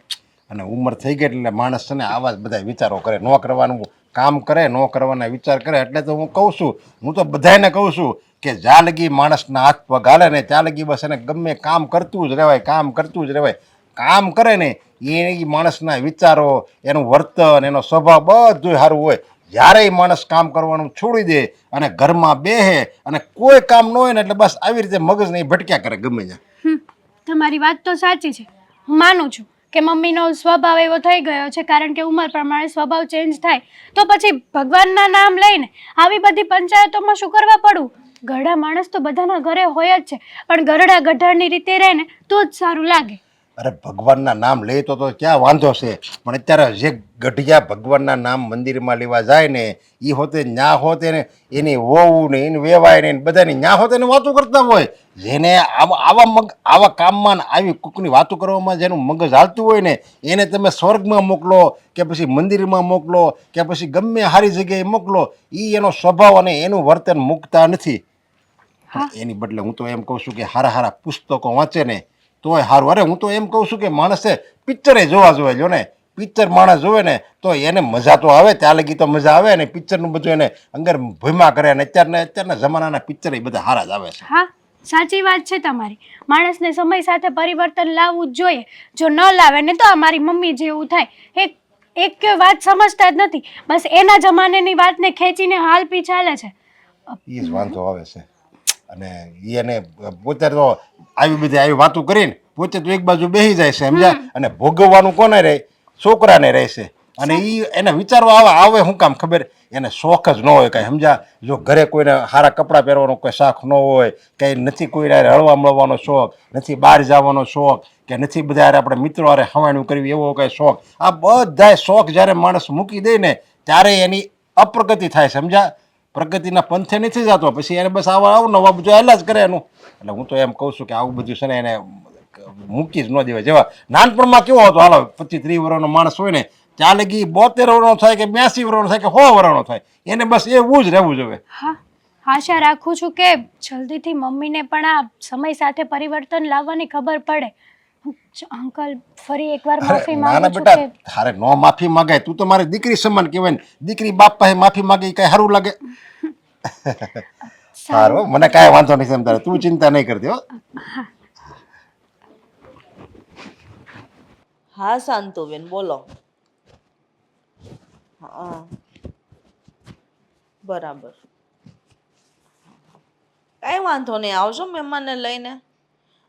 અને ઉંમર થઈ ગઈ એટલે માણસ છે ને આવા જ બધા વિચારો કરે, ન કરવાનું કામ કરે, ન કરવાના વિચાર કરે. એટલે તો હું કહું છું, હું તો બધાને કહું છું કે જ્યાં લગી માણસના હાથ પગ હાલે ને ત્યાં લગી બસ એને ગમે કામ કરતું જ રહેવાય, કામ કરતું જ રહેવાય. કામ કરે ને એ માણસના વિચારો, એનું વર્તન, એનો સ્વભાવ બધું સારું હોય. જ્યારે એ માણસ કામ કરવાનું છોડી દે અને ઘરમાં બેસે અને કોઈ કામ ન હોય ને એટલે બસ આવી રીતે મગજને ઈ ભટક્યા કરે ગમે ત્યાં. તમારી વાત તો સાચી છે. હું માનું છું કે મમ્મીનો સ્વભાવ એવો થઈ ગયો છે, કારણ કે ઉંમર પ્રમાણે સ્વભાવ ચેન્જ થાય તો પછી ભગવાનના નામ લઈને આવી બધી પંચાયતોમાં શું કરવા પડવું? ગરડા માણસ તો બધાના ઘરે હોય જ છે, પણ ગરડા ગઢાની રીતે રહે ને તો જ સારું લાગે. અરે ભગવાનના નામ લે તો ક્યાં વાંધો છે, પણ અત્યારે જે ગઢિયા ભગવાનના નામ મંદિરમાં લેવા જાય ને એ હોતે ન્યા હોતે ને એની વહુ ને એની વેવાય ને બધાની ન્યા હોતે ને વાતો કરતા હોય. જેને આવા કામમાં આવી કૂકની વાતો કરવામાં જેનું મગજ હાલતું હોય ને એને તમે સ્વર્ગમાં મોકલો કે પછી મંદિરમાં મોકલો કે પછી ગમે સારી જગ્યાએ મોકલો, એ એનો સ્વભાવ અને એનું વર્તન મૂકતા નથી. એની બદલે હું તો એમ કહું છું કે સારા સારા પુસ્તકો વાંચે ને તોય સારું. અરે હું તો એમ કહું છું કે માણસે પિક્ચરે જોવા જોઈએ. જો ને પિક્ચર માણસ જોવે ને તો એને મજા તો આવે, ત્યાં લગી તો મજા આવે ને પિક્ચરનું બધું એને અંદર ભૂમા કરે. અને અત્યારના જમાનાના પિક્ચર એ બધા સારા જ આવે છે. હા, સાચી વાત છે તમારી. માણસને સમય સાથે પરિવર્તન લાવવું જ જોઈએ. જો ન લાવે ને તો અમારી મમ્મી જેવું થાય. એક વાત સમજતા જ નથી, બસ એના જમાનાની વાતને ખેંચીને હાલ પી ચાલે છે. એ જ વાંધો આવે છે. અને એને પોતે તો આવી વાતો કરીને પોતે તો એક બાજુ બેસી જાય છે સમજ્યા. અને ભોગવવાનું કોને રહે? છોકરાને રહેશે. અને એને વિચારવા આવે શું કામ ખબર? એને શોખ જ ન હોય કાંઈ સમજ્યા. જો ઘરે કોઈને સારા કપડાં પહેરવાનો કોઈ શોખ ન હોય, કંઈ નથી કોઈને હળવા મળવાનો શોખ, નથી બહાર જવાનો શોખ, કે નથી બધા આપણે મિત્રો હારે હવાણું કરવી એવો કાંઈ શોખ. આ બધાય શોખ જ્યારે માણસ મૂકી દે ને ત્યારે એની અપ્રગતિ થાય સમજ્યા. પ્રગતિના પંથે નથી જતો. પછી એને બસ આવું નવા બધું હાલ્યા જ કરે એનું. એટલે હું તો એમ કહું છું કે આવું બધું છે ને એને મૂકી જ ન દેવાય. જેવા નાનપણમાં કેવો હતો, હાલો 25-30 વર્ષનો માણસ હોય ને ત્યાં લગી 72 વર્ષનો થાય કે 82 વર્ષનો થાય કે 100 વર્ષનો થાય, એને બસ એવું જ રહેવું જોઈએ. હા, આશા રાખું છું કે જલ્દીથી મમ્મીને પણ આ સમય સાથે પરિવર્તન લાવવાની ખબર પડે. અંકલ, ફરી એકવાર માફી નાના માંગુ છું બેટા, કે તારે નો માફી માંગાય. તું તો મારી દીકરી સમાન કહેવાય ને. દીકરી બાપ પાસે માફી માંગે એ કઈ સારું લાગે? સારું, મને કાંઈ વાંધો નથી એમ તારે, તું ચિંતા નહીં કરતી હો. હા શાંતુબેન બોલો. હા બરાબર, કાંઈ વાંધો નહીં, આવજો મહેમાનને લઈને.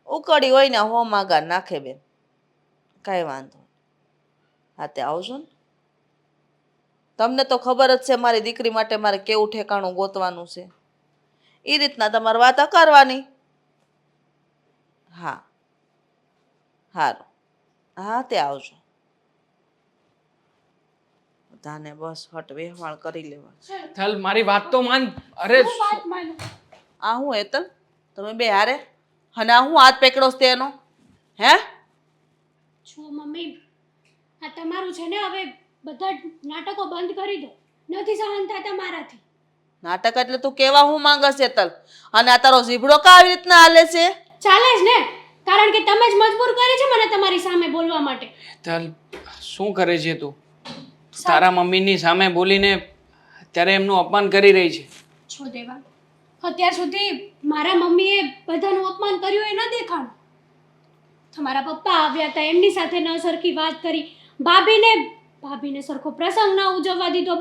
ઉકળી હોય ને હો માગા નાખે બેન, કાંઈ વાંધો નહીં. હા તે આવજો ને. તમને તો ખબર જ છે મારી દીકરી માટે મારે કેવું ઠેકાણું ગોતવાનું છે. એ રીતના તમારે વાત કરવાની. હા સારું, હા તે આવજો. બધાને બસ હટ વ્યવહાર કરી લેવા. ચાલ મારી વાત તો માન. અરે આ હું હેતલ, તમે બે હારે અને આ હું હાથ પકડો છે એનો? હે છો મમ્મી, આ તમારું છે ને, હવે બધા નાટકો બંધ કરી દો. નથી સહન થતા મારાથી. નાટક એટલે તું કેવા હું માંગસ હેતલ? અને આ તારો ઝીબડો કા આવી રીતના હાલે છે? ચાલે જ ને, કારણ કે તમે જ મજબૂર કરી છે મને તમારી સામે બોલવા માટે. ચાલ શું કરે છે તું? તારા મમ્મીની સામે બોલીને અત્યારે એમનું અપમાન કરી રહી છે. છો દેવા, અત્યાર સુધી મારા મમ્મીએ બધાનું અપમાન કર્યું એ ન દેખાણું. તમારા પપ્પા આવ્યા હતા, એમની સાથે ન સરખી વાત કરી. ભાભીને સરખો પ્રસંગ ન ઉજવવા દીધો.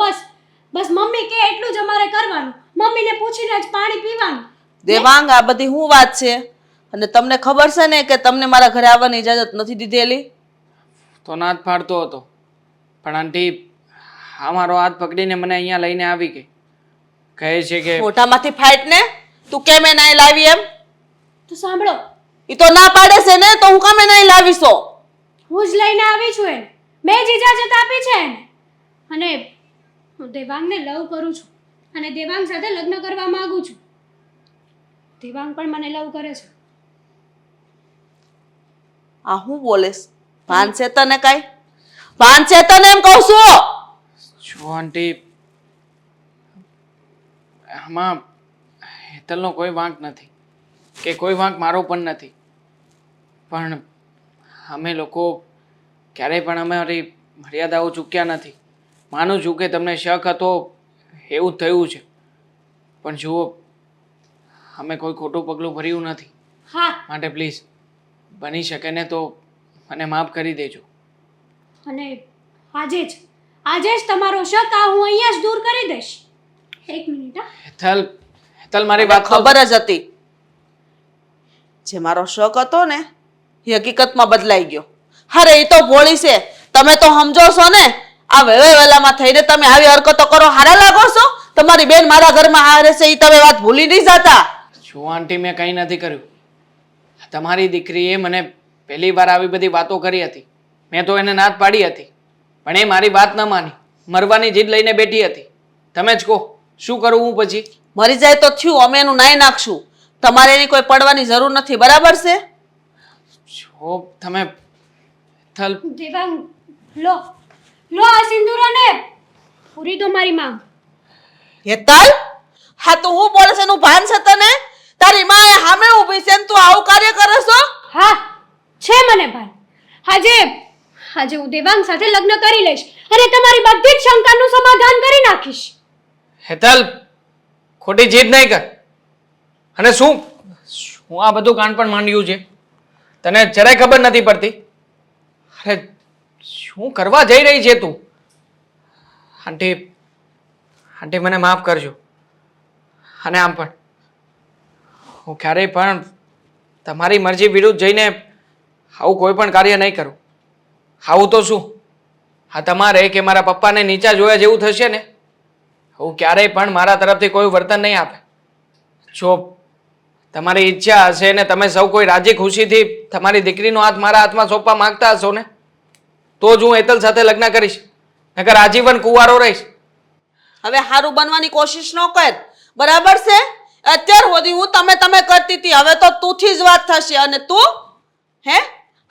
બસ મમ્મી કે એટલું જ અમારે કરવાનું. મમ્મીને પૂછીને જ પાણી પીવાનું. દેવાંગ, આ બધી શું વાત છે? અને તમને ખબર છે ને કે તમને મારા ઘરે આવવાની ઇજાજત નથી દીધેલી? તો ના જ પાડતો હતો, પણ આંટી અમારો હાથ પકડીને મને અહીંયા લઈને આવી ગઈ. કહે છે કે મોઢામાંથી ફાઈટ ને, તું કેમ એ નહીં લાવી એમ? તો સાંભળો, એ તો ના પાડે છે ને, તો હું કામે નહીં લાવીશો? હું જ લઈને આવી છું એને. મેં જ ઇજાજત આપી છે એને. અને હું દેવાંગને લવ કરું છું અને દેવાંગ સાથે લગ્ન કરવા માંગુ છું. દેવાંગ પણ મને લવ કરે છે. આ હું બોલેસ? ભાન છે તને કાંઈ? ભાન છે તને એમ કહું છું? જો આંટી, આમાં હેતલનો કોઈ વાંક નથી કે કોઈ વાંક મારો પણ નથી, પણ અમે લોકો ક્યારેય પણ અમારી મર્યાદાઓ ચૂક્યા નથી. માનું છું કે તમને શક હતો એવું જ થયું છે, પણ જુઓ અમે કોઈ ખોટું પગલું ભર્યું નથી. હા, માટે પ્લીઝ બની શકે ને તો મને માફ કરી દેજો. અને આજે જ તમારો શક આ હું અહીંયા જ દૂર કરી દઈશ. એક મિનિટ હા. હેતલ, હેતલ મારી વાત તો- ખબર જ હતી જે મારો શક હતો ને એ હકીકતમાં બદલાઈ ગયો. અરે એ તો ભોળી છે, તમે તો સમજો છો ને. આ વેલામાં થઈને તમે આવી હરકતો કરો, હારા લાગો છો? તમારી બેન મારા ઘરમાં હારે છે એ તમે વાત ભૂલી નહીં જતા. જો આંટી, મેં કંઈ નથી કર્યું. તમારી દીકરીએ મને પહેલી વાર આવી બધી વાતો કરી હતી. મેં તો એને નાદ પાડી હતી, પણ એ મારી વાત ન માની. મરવાની જીદ લઈને બેઠી હતી. તમે જ કહો શું કરું હું પછી? મરી જાય તો થયું, અમે એનું નાઈ નાખશું. તમારે એની કોઈ પડવાની જરૂર નથી, બરાબર છે? જો તમે હેતલ, દેવાંગ, લો આ સિંદૂરને પૂરી દો મારી માંગ. હેતલ, હા તો હું બોલે છે એનું ભાન છે તને? તારી માં એ સામે ઊભી છે ને તું આવું કાર્ય કરે છો? હા, છે મને ભાન. આજે હું દેવાંગ સાથે લગ્ન કરી લઈશ અને તમારી બધી જ શંકાનું સમાધાન કરી નાખીશ. હેતલ, ખોટી જીદ નહીં કર. અને શું આ બધું કાંડ પણ માંડ્યું છે? તને જરાય ખબર નથી પડતી? અરે શું કરવા જઈ રહી છે તું? આંટી, આંટી મને માફ કરજો. અને આમ પણ હું ક્યારેય પણ તમારી મરજી વિરુદ્ધ જઈને આવું કોઈ પણ કાર્ય નહીં કરું. આવું તો શું, હા તમારે કે મારા પપ્પાને નીચા જોયા જેવું થશે ને. હું ક્યારેય પણ મારા તરફથી કોઈ વર્તન નહીં આપે. જો તમારી ઈચ્છા હશે ને તમે સૌ કોઈ રાજી ખુશીથી તમારી દીકરીનો હાથ મારા હાથમાં સોંપવા માંગતા હશો ને, તો જ હું હેતલ સાથે લગ્ન કરીશ. નકર આજીવન કુંવારો રહીશ. હવે હારું બનવાની કોશિશ ન કર, બરાબર છે? અત્યાર સુધી હું તમે કરતી હતી, હવે તો તુંથી જ વાત થશે. અને તું હે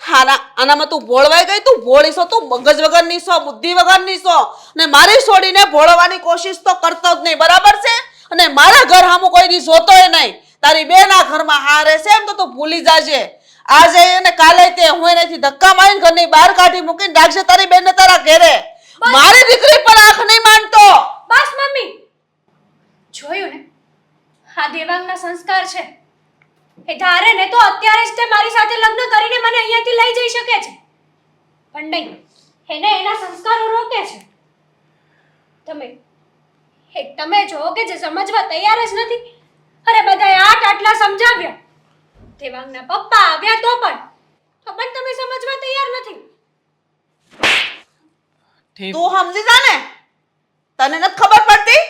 આનામાં તું ભોળવાઈ ગઈ. તું ભોળી છો, તું મગજ વગરની છો, બુદ્ધિ વગરની છો. ને મારી છોડીને ભોળવાની કોશિશ તો કરતો જ નહીં, બરાબર છે? અને મારા ઘર સામું કોઈ દી જોતોય નહીં. તારી બેન આ ઘરમાં હારે છે એમ તો તું ભૂલી જાજે. આજે અને કાલે તે હું એનાથી ધક્કા મારીને ઘરની બહાર કાઢી મૂકીને રાખશે તારી બેનને તારા ઘરે. મારી દીકરી પર આંખ નહીં માંડતો. બસ મમ્મી, જોયું ને, આ દેવાંગના સંસ્કાર છે. એ ધારે ને તો અત્યારે જ તે મારી સાથે લગ્ન કરીને મને અહીંયાથી લઈ જઈ શકે છે, પણ નહીં, એને એના સંસ્કારો રોકે છે. તમે જો કે જે સમજવા તૈયાર જ નથી. અરે બધાએ આટલા સમજાવ્યા, દેવાંગના પપ્પા આવ્યા તો પણ તમે સમજવા તૈયાર નથી. તું સમજી જા ને. તને નથી ખબર પડતી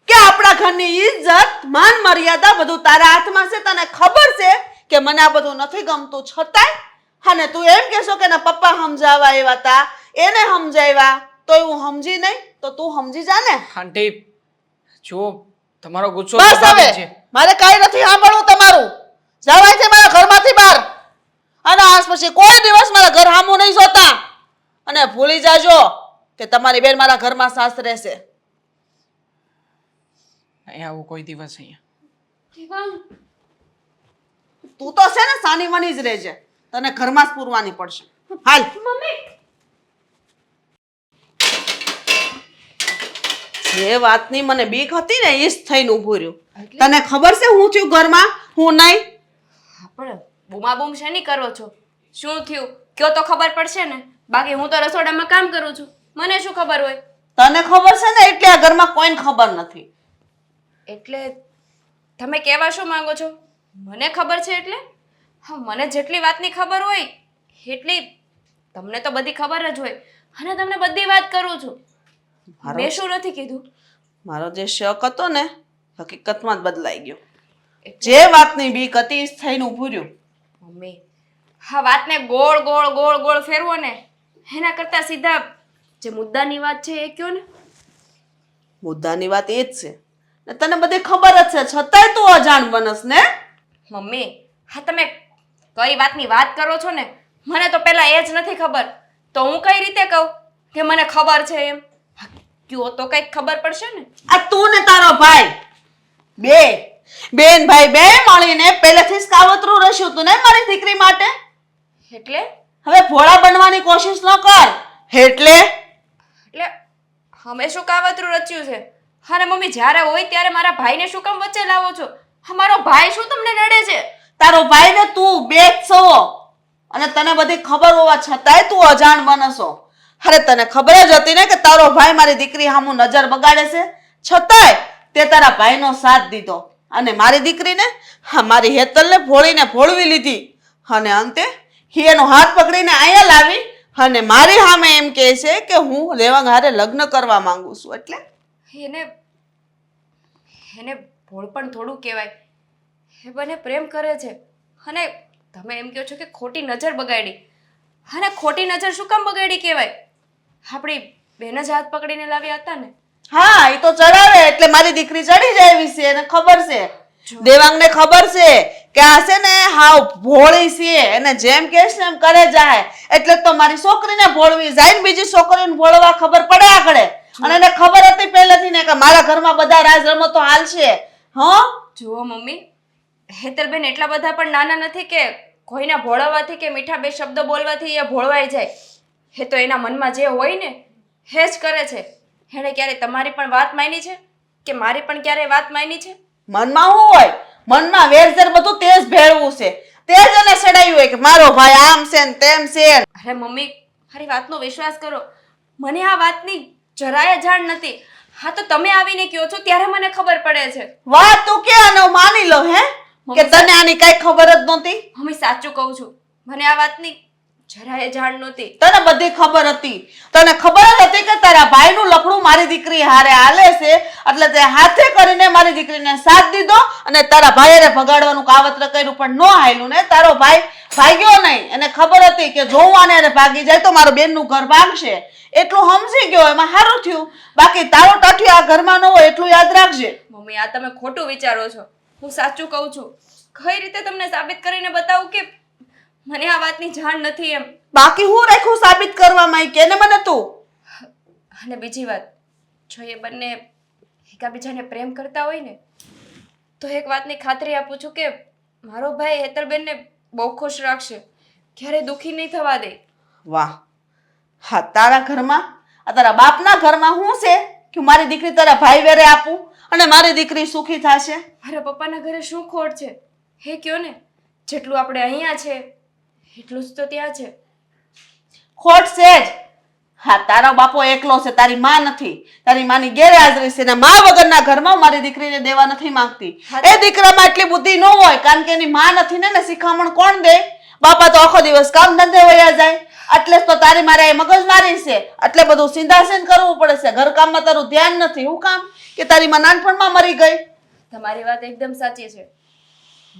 કે આપણા ઘરની ઇજ્જત, માન, મર્યાદા બધું તારા હાથમાં છે. તને ખબર છે કે મને આ બધું નથી ગમતું, છતાંય અને તું એમ કહેશો કે ના પપ્પા સમજાવવા એવા તા, એને સમજાવ્યા તોય હું સમજી નહીં, તો તું સમજી જા ને. આંટી, જો તમારો ગુસ્સો બસ સ્વાભાવિક હવે મારે કાંઈ નથી સાંભળવું તમારું. જવાય છે મારા ઘરમાંથી બહાર. અને આજ પછી કોઈ દિવસ મારા ઘર સામું નહીં જોતા. અને ભૂલી જાજો કે તમારી બેન મારા ઘરમાં સાસરે છે. નહીં આવું કોઈ દિવસ અહીંયા. દેવાંગ, તું તો છે ને સાની મની જ રહેજે. તને ઘરમાં જ પૂરવાની પડશે. હાલ. મમ્મી, જે વાતની મને બીક હતી ને એ જ થઈને ઊભું રહ્યું. તને ખબર છે હું થયું ઘરમાં, હું નહીં? પણ બૂમાબૂમ શેની કરો છો? શું થયું કયો તો ખબર પડશે ને. બાકી હું તો રસોડામાં કામ કરું છું, મને શું ખબર હોય? તને ખબર છે ને એટલે આ ઘરમાં કોઈને ખબર નથી. એટલે તમે કહેવા શું માંગો છો? મને ખબર છે એટલે? હા, મને જેટલી વાતની ખબર હોય એટલી તમને તો બધી ખબર જ હોય, અને તમને બધી વાત કરું છું. મેં શું નથી કીધું? મારો જે શક હતો ને હકીકતમાં જ બદલાઈ ગયો. જે વાતની બીક હતી એ જ થઈને ઊભું રહ્યું. મમ્મી, હા વાતને ગોળ ગોળ ગોળ ગોળ ફેરવો ને એના કરતા સીધા જે મુદ્દાની વાત છે એ કયો ને. મુદ્દાની વાત એ જ છે ને તને બધી ખબર જ છે, છતાંય તું અજાણ બનસ ને. મમ્મી, હા તમે કઈ વાતની વાત કરો છો ને મને તો પહેલા એ જ નથી ખબર, તો હું કઈ રીતે કહું કે મને ખબર છે એમ? કયો તો કઈક ખબર પડશે ને. આ તું ને તારો ભાઈ બેન ભાઈ બે મળીને પહેલેથી જ કાવતરું રચ્યું તું ને મારી દીકરી માટે. એટલે હવે ભોળા બનવાની કોશિશ ન કર. એટલે અમે શું કાવતરું રચ્યું છે? અને મમ્મી જ્યારે હોય ત્યારે મારા ભાઈને શું કામ વચ્ચે લાવો છો? અમારો ભાઈ શું તમને નડે છે? તારો ભાઈ ને તું બે જ છો. અને તને બધી ખબર હોવા છતાંય તું અજાણ બનશો. અરે તને ખબર જ હતી ને કે તારો ભાઈ મારી દીકરી સામું નજર બગાડે છે, છતાંય તે તારા ભાઈનો સાથ દીધો અને મારી દીકરીને, હા મારી હેતલને ભોળીને ભોળવી લીધી અને અંતે એનો હાથ પકડીને અહીંયા લાવી અને મારી સામે એમ કહે છે કે હું દેવાંગ હારે લગ્ન કરવા માંગુ છું. એટલે એને એને ભોળ પણ થોડું કહેવાય. એ બંને પ્રેમ કરે છે અને તમે એમ કહો છો કે ખોટી નજર બગાડી. અને ખોટી નજર શું કામ બગાડી કહેવાય? આપણી બેન જ હાથ પકડીને લાવ્યા હતા ને. હા એ તો ચડાવે એટલે મારી દીકરી ચડી જાય એવી છે, એને ખબર છે, દેવાંગને ખબર છે કે આ છે ને હાવ ભોળી છે, એને જેમ કહેશ ને એમ કરે જાય. એટલે તો મારી છોકરીને ભોળવી જાય ને બીજી છોકરીને ભોળવા ખબર પડે આગળ. અને એને ખબર હતી પહેલેથી ને કે મારા ઘરમાં બધા રાજ રમતો હાલશે. હા જુઓ મમ્મી, હેતલબેન એટલા બધા પણ નાના નથી કે કોઈના ભોળવવાથી કે મીઠા બે શબ્દો બોલવાથી એ ભોળવાઈ જાય. એ તો એના મનમાં જે હોય ને એ જ કરે છે. એણે ક્યારે તમારી પણ વાત માની છે કે મારી પણ ક્યારે વાત માની છે? મનમાં શું હોય? મનમાં વેરઝેર બધું તે જ ભેળવું છે, તે જ એને સડાયું હોય કે મારો ભાઈ આમ છે ને તેમ છે. અરે મમ્મી, મારી વાતનો વિશ્વાસ કરો. મને આ વાતની જરાય જાણ નથી. હા તો તમે આવીને કહો છો ત્યારે મને ખબર પડે છે. વાત તું કે અને હું માની લો હે કે તને આની કઈ ખબર જ નહોતી? મમ્મી સાચું કહું છું, મને આ વાતની જરાય જાણ નહોતી. તને બધી ખબર હતી. તને ખબર જ હતી કે તારા ભાઈનું લફડું મારી દીકરી હારે હાલે છે, એટલે તે હાથે કરીને મારી દીકરીને સાથ દીધો અને તારા ભાઈને ભગાડવાનું કાવતર કર્યું પણ ન હાલ્યું ને. તારો ભાઈ ભાગ્યો નહીં. એને ખબર હતી કે જો હું આને ભાગી જાય તો મારો બેનનું ઘર ભાગશે. એટલું સમજી ગયો, એમાં સારું થયું. બાકી તારો ટાઠિયો આ ઘરમાં ન હોય એટલું યાદ રાખજે. મમ્મી આ તમે ખોટું વિચારો છો. હું સાચું કહું છું. કઈ રીતે તમને સાબિત કરીને બતાવું કે મને આ વાતની જાણ નથી એમ? બાકી હું રાખ્યું સાબિત કરવામાં? કે ને મને તું. અને બીજી વાત, જો એ બંને એકાબીજાને પ્રેમ કરતા હોય ને તો એક વાતની ખાતરી આપું છું કે મારો ભાઈ હેતલબેનને બહુ ખુશ રાખશે, ક્યારે દુઃખી નહીં થવા દે. વાહ, હા તારા ઘરમાં આ તારા બાપના ઘરમાં શું છે કે મારી દીકરી તારા ભાઈ વેરે આપું અને મારી દીકરી સુખી થશે? મારા પપ્પાના ઘરે શું ખોટ છે હે કયો ને? જેટલું આપણે અહીંયા છે એટલું જ તો ત્યાં છે. ખોટ છે જ. હા તારો બાપો એકલો છે, તારી માં નથી. તારી માની ગેરહાજરી છે ને માં વગરના ઘરમાં મારી દીકરીને દેવા નથી માંગતી. એ દીકરામાં એટલી બુદ્ધિ ન હોય કારણ કે એની માં નથી ને શિખામણ કોણ દે? બાપા તો આખો દિવસ કામ ધંધે વયા જાય. એટલે જ તો તારી મારે મગજ મારી છે, એટલે બધું સિંધાસન કરવું પડે છે. ઘરકામમાં તારું ધ્યાન નથી. શું કામ કે તારી માં નાનપણમાં મરી ગઈ? તમારી વાત એકદમ સાચી છે.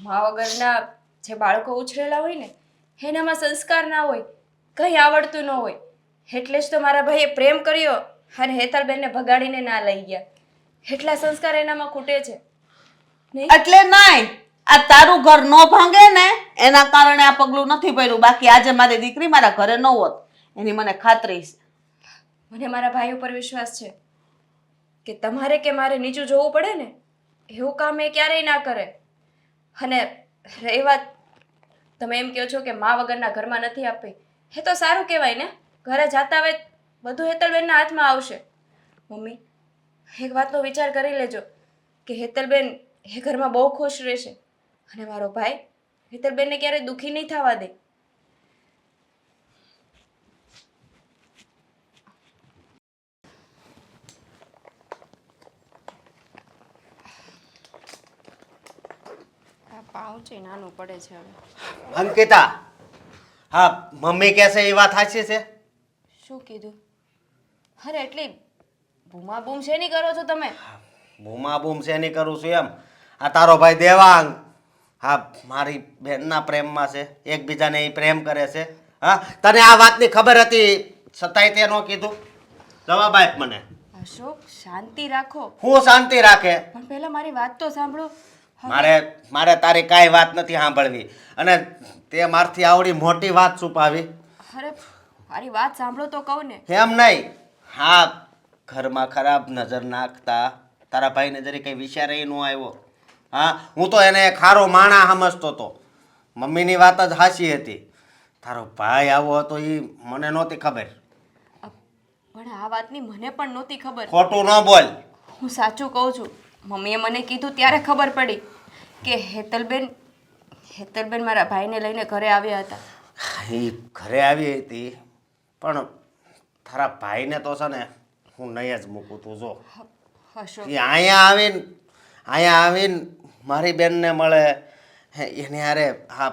મા વગરના જે બાળકો ઉછરેલા હોય ને એનામાં સંસ્કાર ના હોય, કંઈ આવડતું ન હોય. એટલે જ તો મારા ભાઈએ પ્રેમ કર્યો અને હેતલબેનને ભગાડીને ના લઈ ગયા. એટલા સંસ્કાર એનામાં ખૂટે છે નહીં? એટલે નહીં, આ તારું ઘર ન ભાંગે ને એના કારણે આ પગલું નથી ભર્યું. બાકી આજે મારી દીકરી મારા ઘરે ન હોત, એની મને ખાતરી છે. મને મારા ભાઈ ઉપર વિશ્વાસ છે કે તમારે કે મારે નીચું જોવું પડે ને એવું કામ એ ક્યારેય ના કરે. અને રહી વાત તમે એમ કહો છો કે મા વગરના ઘરમાં નથી આપી, એ તો સારું કહેવાય ને. ઘરે જાતા હોય બધું હેતલબેનના હાથમાં આવશે. મમ્મી એક વાતનો વિચાર કરી લેજો કે હેતલબેન એ ઘરમાં બહુ ખુશ રહેશે અને મારો ભાઈ હેતલબેનને ક્યારેય દુઃખી નહીં થવા દે. પાઉચ નાનું પડે છે હવે. અંકિતા, હા મમ્મી કહેશે એ વાત સાચી છે? શું કીધું? અરે એટલી બૂમા બૂમ શેની કરો છો તમે? બૂમા બૂમ છે નહીં કરું છું એમ. આ તારો ભાઈ દેવાંગ હા મારી બહેનના પ્રેમમાં છે, એકબીજાને એ પ્રેમ કરે છે. હા તને આ વાતની ખબર હતી છતાંય તે ન કીધું? જવાબ આપ મને. અશોક શાંતિ રાખો. હું શાંતિ રાખે? પણ પહેલા મારી વાત તો સાંભળો. મારે તારી કાંઈ વાત નથી સાંભળવી અને તે મારથી આવડી મોટી વાત છુપાવી. અરે મારી વાત સાંભળો તો કહું ને. એમ નહીં, હા ઘરમાં ખરાબ નજર નાખતા તારા ભાઈને જરી કંઈ વિચાર ન આવ્યો? હા હું તો એને ખારો માણા સમજતો હતો. મમ્મીની વાત જ હાચી હતી. તારો ભાઈ આવો હતો એ મને નહોતી ખબર. પણ આ વાતની મને પણ નહોતી ખબર. ખોટું ન બોલ. હું સાચું કહું છું. મમ્મીએ મને કીધું ત્યારે ખબર પડી કે હેતલબેન મારા ભાઈને લઈને ઘરે આવ્યા હતા. એ ઘરે આવી હતી પણ તારા ભાઈને તો છે ને હું નહીં જ મૂકું તું જો અશોક એ અહીંયા આવીને મારી બેનને મળે એની હારે હા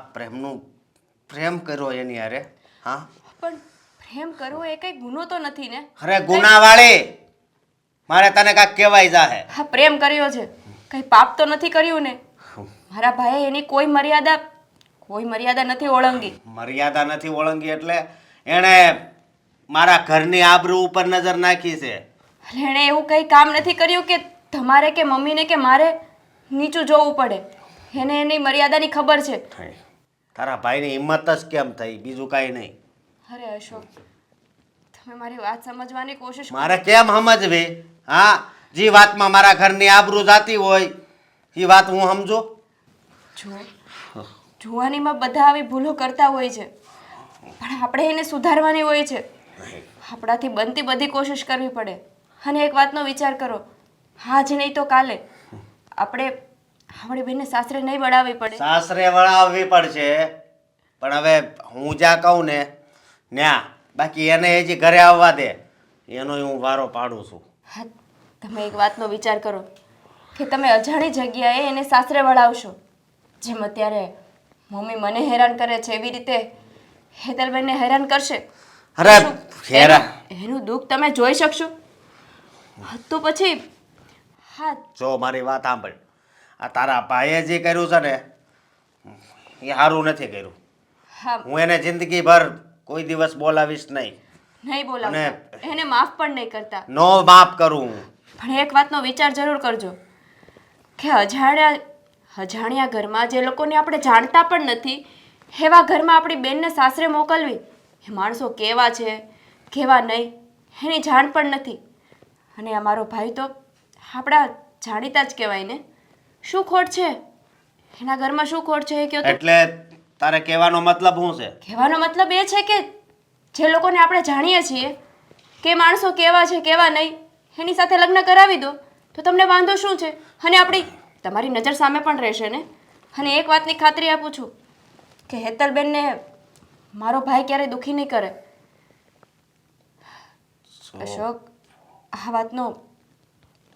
પ્રેમ કર્યો એની હારે હા પણ પ્રેમ કરવો એ કઈ ગુનો તો નથી ને? અરે ગુનાવાળી મારે તને કાંઈક કહેવાય જાહે. હા પ્રેમ કર્યો છે, કઈ પાપ તો નથી કર્યું ને? મારા ભાઈએ એની કોઈ મર્યાદા નથી ઓળંગી. મર્યાદા નથી ઓળંગી એટલે એણે મારા ઘરની આબરૂ ઉપર નજર નાખી છે. એટલે એણે એવું કઈ કામ નથી કર્યું કે તમારે કે મમ્મીને કે મારે નીચું જોવું પડે. એને એની મર્યાદાની ખબર છે. તારા ભાઈની હિંમત જ કેમ થઈ, બીજું કાંઈ નહીં. અરે અશોક, તમે મારી વાત સમજવાની કોશિશ કરો. મારે કેમ સમજવી? હા, જે વાતમાં મારા ઘરની આબરૂ જાતી હોય એ વાત હું સમજુ. જુવાનીમાં બધા આવી ભૂલો કરતા હોય છે, પણ આપણે એને સુધારવાની હોય છે. આપણાથી બનતી બધી કોશિશ કરવી પડે. અને એક વાતનો વિચાર કરો, આજ નહીં તો કાલે આપણે આપણી બેનને સાસરે નહીં વળાવવી પડે. સાસરે વળાવવી પડશે, પણ હવે હું જ્યાં કહું ને ન્યા, બાકી એને હજી ઘરે આવવા દે એનો હું વારો પાડું છું. હા, તમે એક વાતનો વિચાર કરો કે તમે અજાણી જગ્યાએ એને સાસરે વળાવશો. જેમ અત્યારે મમ્મી મને હેરાન કરે છે એવી રીતે હેતલબેનને હેરાન કરશે. અરે હેરાન એનું દુઃખ તમે જોઈ શકશો? તો પછી હા જો મારી વાત સાંભળ, આ તારા ભાઈએ જે કર્યું છે ને એ સારું નથી કર્યું. હા હું એને જિંદગીભર કોઈ દિવસ બોલાવીશ નહીં. નહીં બોલાવતા, એને માફ પણ નહીં કરતા. નો માફ કરું હું. પણ એક વાતનો વિચાર જરૂર કરજો કે અજાણ્યા ઘરમાં જે લોકોને આપણે જાણતા પણ નથી એવા ઘરમાં આપણી બેનને સાસરે મોકલવી, એ માણસો કેવા છે કેવા નહીં એની જાણ પણ નથી. અને અમારો ભાઈ તો આપણા જાણીતા જ કહેવાય ને. શું ખોટ છે એના ઘરમાં? શું ખોટ છે એ કહો તો. એટલે તારે કહેવાનો મતલબ શું છે? કહેવાનો મતલબ એ છે કે જે લોકોને આપણે જાણીએ છીએ કે માણસો કેવા છે કેવા નહીં એની સાથે લગ્ન કરાવી દો તો તમને વાંધો શું છે? અને આપણી તમારી નજર સામે પણ રહેશે ને. અને એક વાતની ખાતરી આપું છું કે હેતલબેનને મારો ભાઈ ક્યારેય દુઃખી નહીં કરે. અશોક, આ વાતનો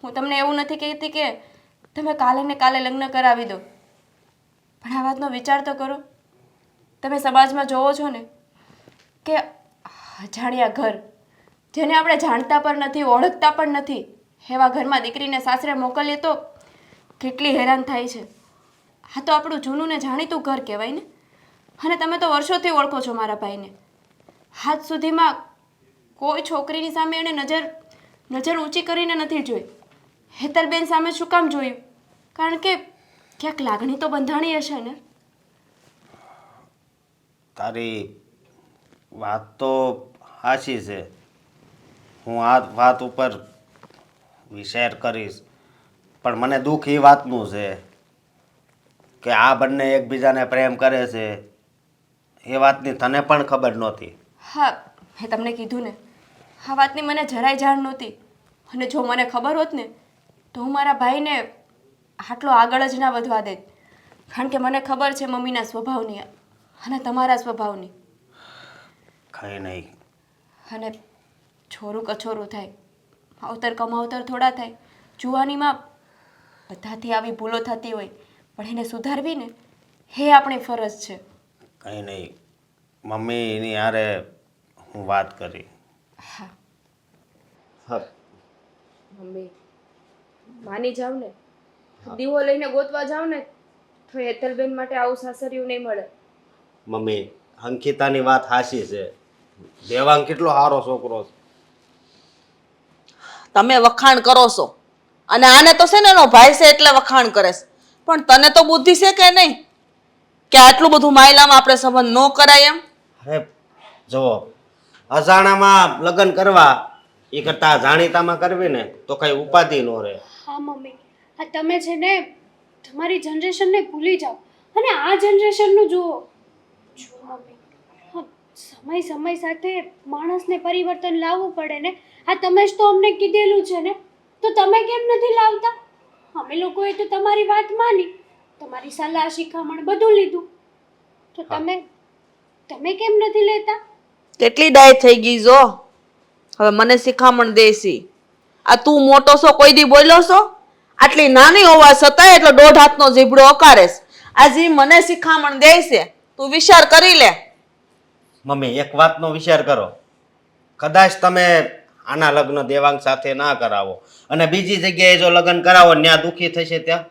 હું તમને એવું નથી કહેતી કે તમે કાલે ને કાલે લગ્ન કરાવી દો, પણ આ વાતનો વિચાર તો કરો. તમે સમાજમાં જોવો છો ને કે અજાણ્યા ઘર, જેને આપણે જાણતા પણ નથી ઓળખતા પણ નથી એવા ઘરમાં દીકરીને સાસરે મોકલીએ તો કેટલી હેરાન થાય છે. આ તો આપણું જૂનું ને જાણીતું ઘર કહેવાય ને. અને તમે તો વર્ષોથી ઓળખો છો મારા ભાઈને. આજ સુધીમાં કોઈ છોકરીની સામે એણે નજર ઊંચી કરીને નથી જોઈ. હેતલબેન સામે શું કામ જોયું? કારણ કે ક્યાંક લાગણી તો બંધાણી હશે ને. તારી વાત તો સાચી છે. હું આ વાત ઉપર વિચાર કરીશ, પણ મને દુઃખ એ વાતનું છે કે આ બંને એકબીજાને પ્રેમ કરે છે એ વાતની તને પણ ખબર નહોતી. હા, મેં તમને કીધું ને, આ વાતની મને જરાય જાણ નહોતી. અને જો મને ખબર હોત ને તો હું મારા ભાઈને આટલો આગળ જ ના વધવા દેત. કારણ કે મને ખબર છે મમ્મીના સ્વભાવની અને તમારા સ્વભાવની. કંઈ નહીં. અને છોરું કછોરું થાય, માવતર કમાવતર થોડા થાય. જુવાનીમાં બધાથી આવી ભૂલો થતી હોય, પણ એને સુધારવી ને એ આપણી ફરજ છે. કંઈ નહીં, મમ્મીની હારે હું વાત કરી. હા હા, મમ્મી માની જાવ ને, દીવો લઈને ગોતવા જાવ ને તો હેતલબેન માટે આવું સાસરિયું નહીં મળે. મમ્મી અંકિતાની વાત સાચી છે. દેવાંગ કેટલો સારો છોકરો છે. તમે વખાણ કરો છો અને આને તો છે ને એનો ભાઈ છે એટલે વખાણ કરે છે, પણ તને તો બુદ્ધિ છે કે નહીં કે આટલું બધું માયલામાં આપણે સંબંધ ન કરાય એમ? અરે જુઓ, અજાણામાં લગ્ન કરવા એ કરતા જાણીતામાં કરવી ને તો કઈ ઉપાધિ ન રહે. હા મમ્મી, આ તમે છે ને તમારી જનરેશનને ભૂલી જાઓ અને આ જનરેશનનું જુઓ. જુઓ મમ્મી, હા, સમય સાથે માણસને પરિવર્તન લાવવું પડે ને. આ તમે જ તો અમને કીધેલું છે ને, તો તમે કેમ નથી લાવતા? અમે લોકોએ તો તમારી વાત માની, તમારી સલાહ શિખામણ બધું લીધું, તો તમે કેમ નથી લેતા? કેટલી ડાય થઈ ગઈ જો. હવે મને શિખામણ દેસી. આ તું મોટો છો કોઈ દી બોલ્યો છો? આટલી નાની હોવા છતાંય એટલો 1.5 હાથનો જીભડો અકારેસ. આજે મને શિખામણ દે છે. તું વિચાર કરી લે. મમ્મી એક વાતનો વિચાર કરો. કદાચ તમે આના લગ્ન દેવાંગ સાથે ના કરાવો અને બીજી જગ્યાએ જો લગ્ન કરાવો ત્યાં દુઃખી થશે ત્યાં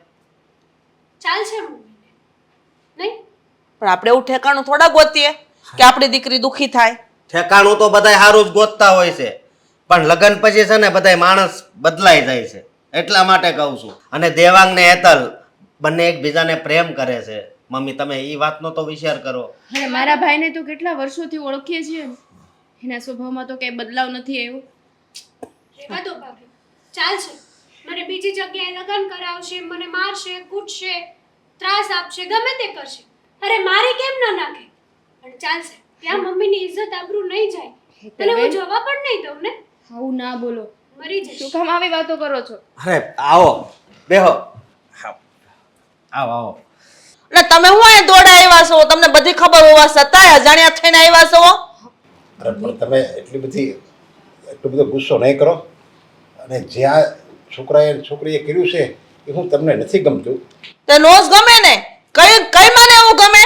ચાલશે મમ્મીને? નહીં? પણ આપણે એવું ઠેકાણું થોડા ગોતીએ કે આપણી દીકરી દુખી થાય. ઠેકાણું તો બધાય સારું જ ગોતતા હોય છે પણ લગ્ન પછી છે ને બધાય માણસ બદલાઈ જાય છે એટલા માટે કહું છું. અને દેવાંગ ને હેતલ બંને એકબીજાને પ્રેમ કરે છે. મમ્મી તમે એ વાતનો તો વિચાર કરો. અને મારા ભાઈને તો કેટલા વર્ષોથી ઓળખીએ છીએ ને. એના સ્વભાવમાં તો કંઈ બદલાવ નથી આવ્યો. રહેવા દો ભાભી, ચાલશે. મને બીજી જગ્યાએ લગ્ન કરાવશે, મને મારશે, કૂટશે, ત્રાસ આપશે, ગમે તે કરશે. અરે મારી કેમ ન નાખે? પણ ચાલશે. ત્યાં મમ્મીની ઇજ્જત આબરૂ નહીં જાય. અને હું જવા પણ નહીં દઉં ને. આવું ના બોલો. મરી જઈશ. શું કામ આવી વાતો કરો છો? અરે આવો બેહો. આવો આવો. અને તમે હું અહીંયા દોડા આવ્યા છો? તમને બધી ખબર હોવા છતાંય અજાણ્યા થઈને આવ્યા છો? અરે પણ તમે એટલો બધો ગુસ્સો નહીં કરો. અને જે આ છોકરીએ કર્યું છે એ હું તમને નથી ગમતું. તે નોજ ગમે ને? કઈ મને એવું ગમે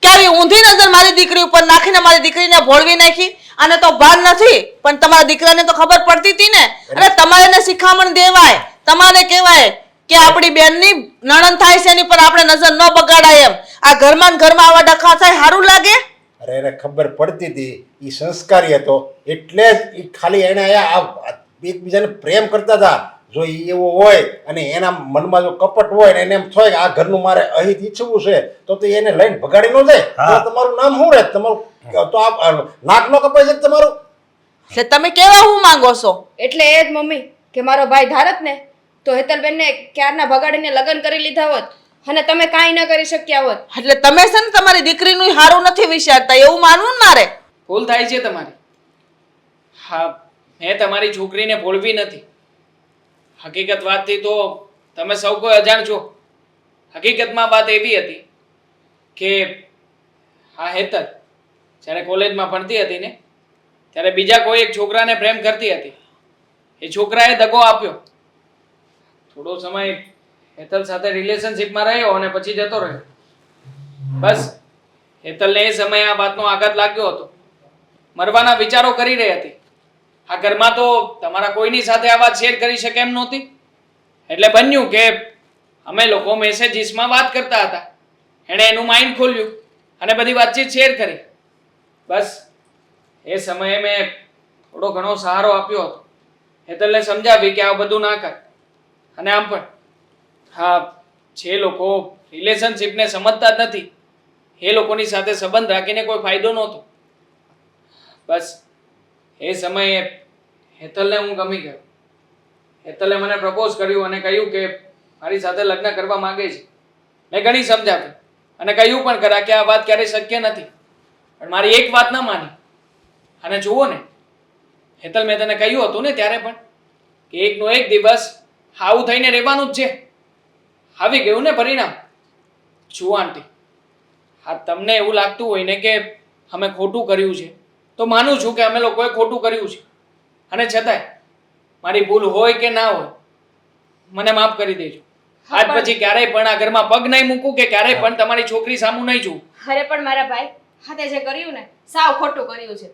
કે આવી ઊંધી નજર મારી દીકરી ઉપર નાખીને મારી દીકરીને ભોળવી નાખી? આને તો ભાન નથી પણ તમારા દીકરાને તો ખબર પડતી હતી ને. અને તમારે એને શિખામણ દેવાય, તમારે કહેવાય કે આપણી બેનની નણંદ થાય છે એની પર આપણે નજર ન બગાડાય એમ. આ ઘરમાં ને ઘરમાં આવા ડખા થાય સારું લાગે? અરે એને ખબર પડતી હતી, એ સંસ્કારી હતો એટલે જ એ ખાલી એને એકબીજાને પ્રેમ કરતા હતા. જો એ એવો હોય અને એના મનમાં જો કપટ હોય ને એને એમ થાય કે આ ઘરનું મારે અહિત ઈચ્છવું છે તો એને લઈને ભગાડી ન જાય તો તમારું નામ શું રહે? તમારું તો આ નાક નો કપાય છે તમારું. એટલે તમે કેવા હું માંગો છો? એટલે એ જ મમ્મી કે મારો ભાઈ ધારત ને તો હેતલબેનને ક્યારના ભગાડીને લગ્ન કરી લીધા હોત અને તમે કાંઈ ન કરી શક્યા હોત. એટલે તમે છે ને તમારી દીકરીનું સારું નથી વિચારતા એવું માનવું ને મારે? ભૂલ થાય છે તમારી. હા, મેં તમારી છોકરીને ભોળવી નથી. હકીકત વાતથી તો તમે સૌ કોઈ અજાણ છો. હકીકતમાં વાત એવી હતી કે હા હેતલ જ્યારે કોલેજમાં ભણતી હતી ને ત્યારે બીજા કોઈ એક છોકરાને પ્રેમ કરતી હતી. એ છોકરાએ દગો આપ્યો. થોડો સમય હેતલ સાથે રિલેશનશિપમાં રહ્યો અને પછી જતો રહ્યો. બસ હેતલને એ સમયે આ વાતનો આઘાત લાગ્યો હતો. મરવાના વિચારો કરી રહી હતી. આ ઘરમાં તો તમારા કોઈની સાથે આ વાત શેર કરી શકે એમ નહોતી. એટલે બન્યું કે અમે લોકો મેસેજીસમાં વાત કરતા હતા. એણે એનું માઇન્ડ ખોલ્યું અને બધી વાતચીત શેર કરી. બસ એ સમયે મેં થોડો ઘણો સહારો આપ્યો હતો. હેતલને સમજાવી કે આ બધું ના કર. અને આમ પણ હા, જે લોકો રિલેશનશિપને સમજતા જ નથી એ લોકોની સાથે સંબંધ રાખીને કોઈ ફાયદો નહોતો. બસ એ સમયે હેતલને હું ગમી ગયો. હેતલે મને પ્રપોઝ કર્યું અને કહ્યું કે મારી સાથે લગ્ન કરવા માંગે છે. મેં ઘણી સમજાવી અને કહ્યું પણ ખરા કે આ વાત ક્યારેય શક્ય નથી. પણ મારી એક વાત ન માની. અને જુઓ ને હેતલ, મેં તને કહ્યું હતું ને ત્યારે પણ કે એકનો એક દિવસ આવું થઈને રહેવાનું જ છે. આવી ગયું ને પરિણામ. જુઓ આંટી, હા તમને એવું લાગતું હોય ને કે અમે ખોટું કર્યું છે તો માનું છું કે અમે લોકોએ ખોટું કર્યું છે. અને છતાંય મારી ભૂલ હોય કે ના હોય મને માફ કરી દેજો. આજ પછી ક્યારેય પણ આ ઘરમાં પગ નહીં મૂકું કે ક્યારેય પણ તમારી છોકરી સામું નહીં જોઉં. અરે પણ મારા ભાઈ હાથે જે કર્યું ને સાવ ખોટું કર્યું છે.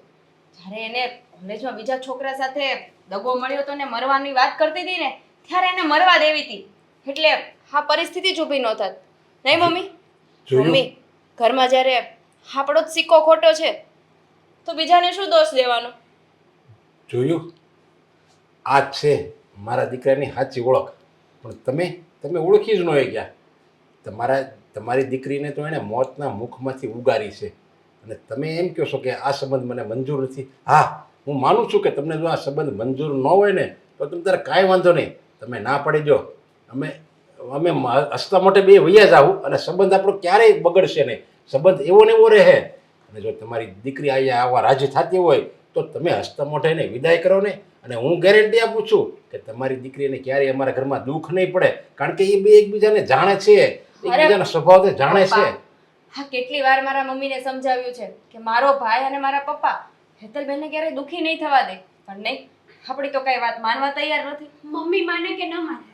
જ્યારે એને કોલેજમાં બીજા છોકરા સાથે દગો મળ્યો તો ને મરવાની વાત કરતી હતી ને ત્યારે એને મરવા દેવી હતી. એટલે આ પરિસ્થિતિ જ ઊભી ન થાત. નહીં મમ્મી? મમ્મી ઘરમાં જ્યારે આપણો જ સિક્કો ખોટો છે તો બીજાને શું દોષ દેવાનો? જોયું, આ જ છે મારા દીકરાની સાચી ઓળખ. પણ તમે ઓળખી જ ન ગયા. તમારી દીકરીને તો એણે મોતના મુખમાંથી ઉગારી છે અને તમે એમ કહો છો કે આ સંબંધ મને મંજૂર નથી. હા, હું માનું છું કે તમને જો આ સંબંધ મંજૂર ન હોય ને તો તમે તારે કાંઈ વાંધો નહીં, તમે ના પાડી દો. અમે હસતા મોટે બે વૈયા જ આવું અને સંબંધ આપણો ક્યારેય બગડશે નહીં. સંબંધ એવો ને એવો રહે. અને જો તમારી દીકરી અહીંયા આવા રાજી થતી હોય તો તમે હસતા મોઢે એને વિદાય કરો ને. અને હું ગેરંટી આપું છું કે તમારી દીકરીને ક્યારેય અમારા ઘરમાં દુઃખ નહીં પડે. કારણ કે એ બે એકબીજાને જાણે છે, એકબીજાનો સ્વભાવ જાણે છે. હા કેટલી વાર મારા મમ્મીને સમજાવ્યું છે કે મારો ભાઈ અને મારા પપ્પા હેતલબેનને ક્યારેય દુઃખી નહીં થવા દે, પણ નહીં, આપણી તો કઈ વાત માનવા તૈયાર નથી. મમ્મી માને કે ન માને,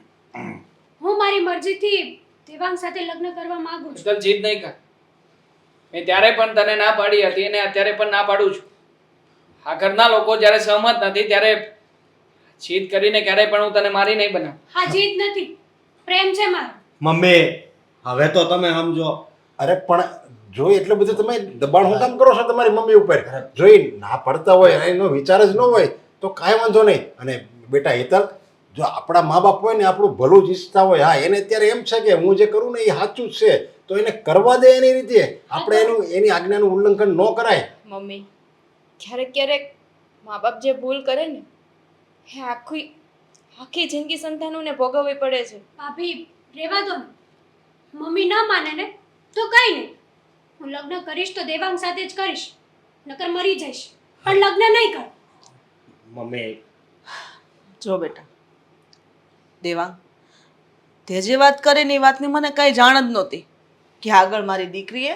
હું મારી મરજીથી દેવાંગ સાથે લગ્ન કરવા માંગુ છું. હેતલ જીદ નહીં કર. મેં ત્યારે પણ તને ના પાડી હતી અને અત્યારે પણ ના પાડું છું. આ ઘરના લોકો જ્યારે સહમત નથી ત્યારે જીદ કરીને ક્યારેય પણ હું તને મારી નહીં બનાવું. હા જીદ નથી, પ્રેમ છે મારો. મમ્મી હવે તો તમે સમજો. અરે પણ જો એટલું બધું તમે દબાણ હું કામ કરો છો તમારી મમ્મી ઉપર? જોઈ ના પડતા હોય એનો વિચાર જ ન હોય તો કાંઈ વાંધો નહીં. અને બેટા હેતલ, જો આપણા મા બાપ હોય ને આપણું ભલું જ ઈચ્છતા હોય, હા એને અત્યારે એમ છે કે હું જે કરું ને એ સાચું જ છે, તો એને કરવા દે એની રીતે. આપણે એની આજ્ઞાનું ઉલ્લંઘન ન કરાય. મમ્મી ક્યારેક ક્યારેક મા બાપ જે ભૂલ કરે ને એ આખી જિંદગી સંતાનોને ભોગવવી પડે છે. ભાભી રહેવા દો ને, મમ્મી ન માને ને તો કઈ નહીં, હું લગ્ન કરીશ તો દેવાંગ સાથે જ કરીશ, નકર મરી જઈશ, પણ લગ્ન નહીં કર. મમ્મી જો બેટા દેવાંગ, તે જે વાત કરીને એ વાતની મને કાંઈ જાણ જ નહોતી કે આગળ મારી દીકરીએ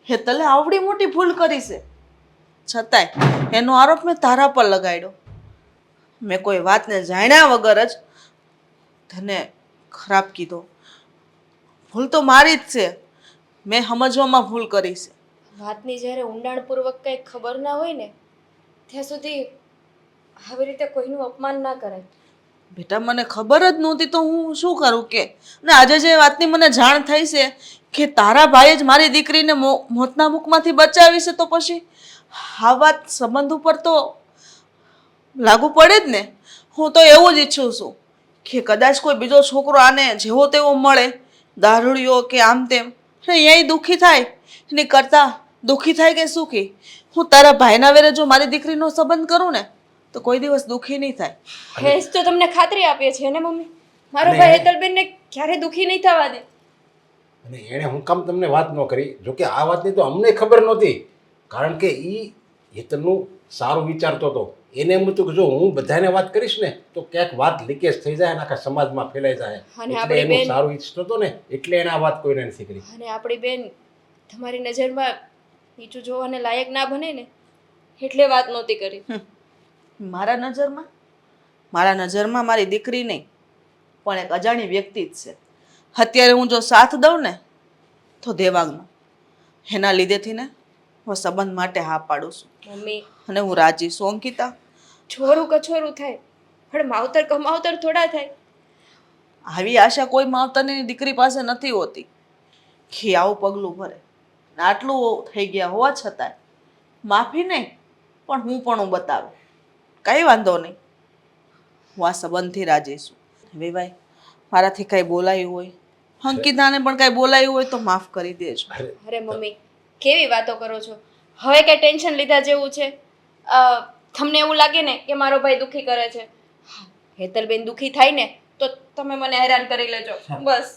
હેતલે આવડી મોટી ભૂલ કરી છે. છતાંય એનો આરોપ મેં તારા પર લગાડ્યો. મેં કોઈ વાતને જાણ્યા વગર જ તને ખરાબ કીધો. ભૂલ તો મારી જ છે, મેં સમજવામાં ભૂલ કરી છે. વાતની જ્યારે ઊંડાણપૂર્વક કંઈ ખબર ના હોય ને ત્યાં સુધી આવી રીતે કોઈનું અપમાન ના કરાય. બેટા મને ખબર જ નહોતી તો હું શું કરું કે, અને આજે જે વાતની મને જાણ થઈ છે કે તારા ભાઈએ જ મારી દીકરીને મોતના મુખમાંથી બચાવી છે, તો પછી આ વાત સંબંધ ઉપર તો લાગુ પડે જ ને. હું તો એવું જ ઈચ્છું છું કે કદાચ કોઈ બીજો છોકરો આને જેવો તેવો મળે, દારૂડિયો કે આમ તેમ, અને એ દુઃખી થાય એની કરતાં દુઃખી થાય કે સુખી, હું તારા ભાઈના વેરે જો મારી દીકરીનો સંબંધ કરું ને તો કોઈ દિવસ દુઃખી નહીં થાય. હેસ તો તમને ખાતરી આપીએ છે ને મમ્મી, મારો ભાઈ હેતલબેનને ક્યારે દુઃખી નહીં થવા દે. અને એણે હું કામ તમને વાત ન કરી? જોકે આ વાતની તો અમને ખબર નહોતી, કારણ કે એ હેતલનું સારું વિચારતો હતો. એને એમ હતું કે જો હું બધાને વાત કરીશ ને તો ક્યાંક વાત લીકેજ થઈ જાય અને આખા સમાજમાં ફેલાઈ જાય, એટલે એનું સારું ઈચ્છતો હતો ને એટલે એને આ વાત કોઈને નથી કરી. અને આપણી બેન તમારી નજરમાં નીચું જોવાને લાયક ના બને ને એટલે વાત નહોતી કરી. મારા નજરમાં મારી દીકરી નહીં પણ એક અજાણી વ્યક્તિ જ છે. અત્યારે હું જો સાથ દઉં ને તો દેવાંગનો, એના લીધેથી ને હું સંબંધ માટે હા પાડું છું. મમ્મી અને હું રાજી છું. અંકિતા, છોરું કછોરું થાય પણ માવતર કમાવતર થોડા થાય. આવી આશા કોઈ માવતરની દીકરી પાસે નથી હોતી કે આવું પગલું ભરે. આટલું થઈ ગયા હોવા છતાંય માફી નહીં પણ હું બતાવું, કંઈ વાંધો નહીં, હું આ સંબંધથી રાજી છું. હવે ભાઈ મારાથી કાંઈ બોલાયું હોય, અંકિતાને પણ કાંઈ બોલાયું હોય તો માફ કરી દેજો. અરે મમ્મી કેવી વાતો કરો છો? હવે કઈ ટેન્શન લીધા જેવું છે? તમને એવું લાગે ને કે મારો ભાઈ દુઃખી કરે છે? હેતલબેન દુઃખી થાય ને તો તમે મને હેરાન કરી લેજો બસ.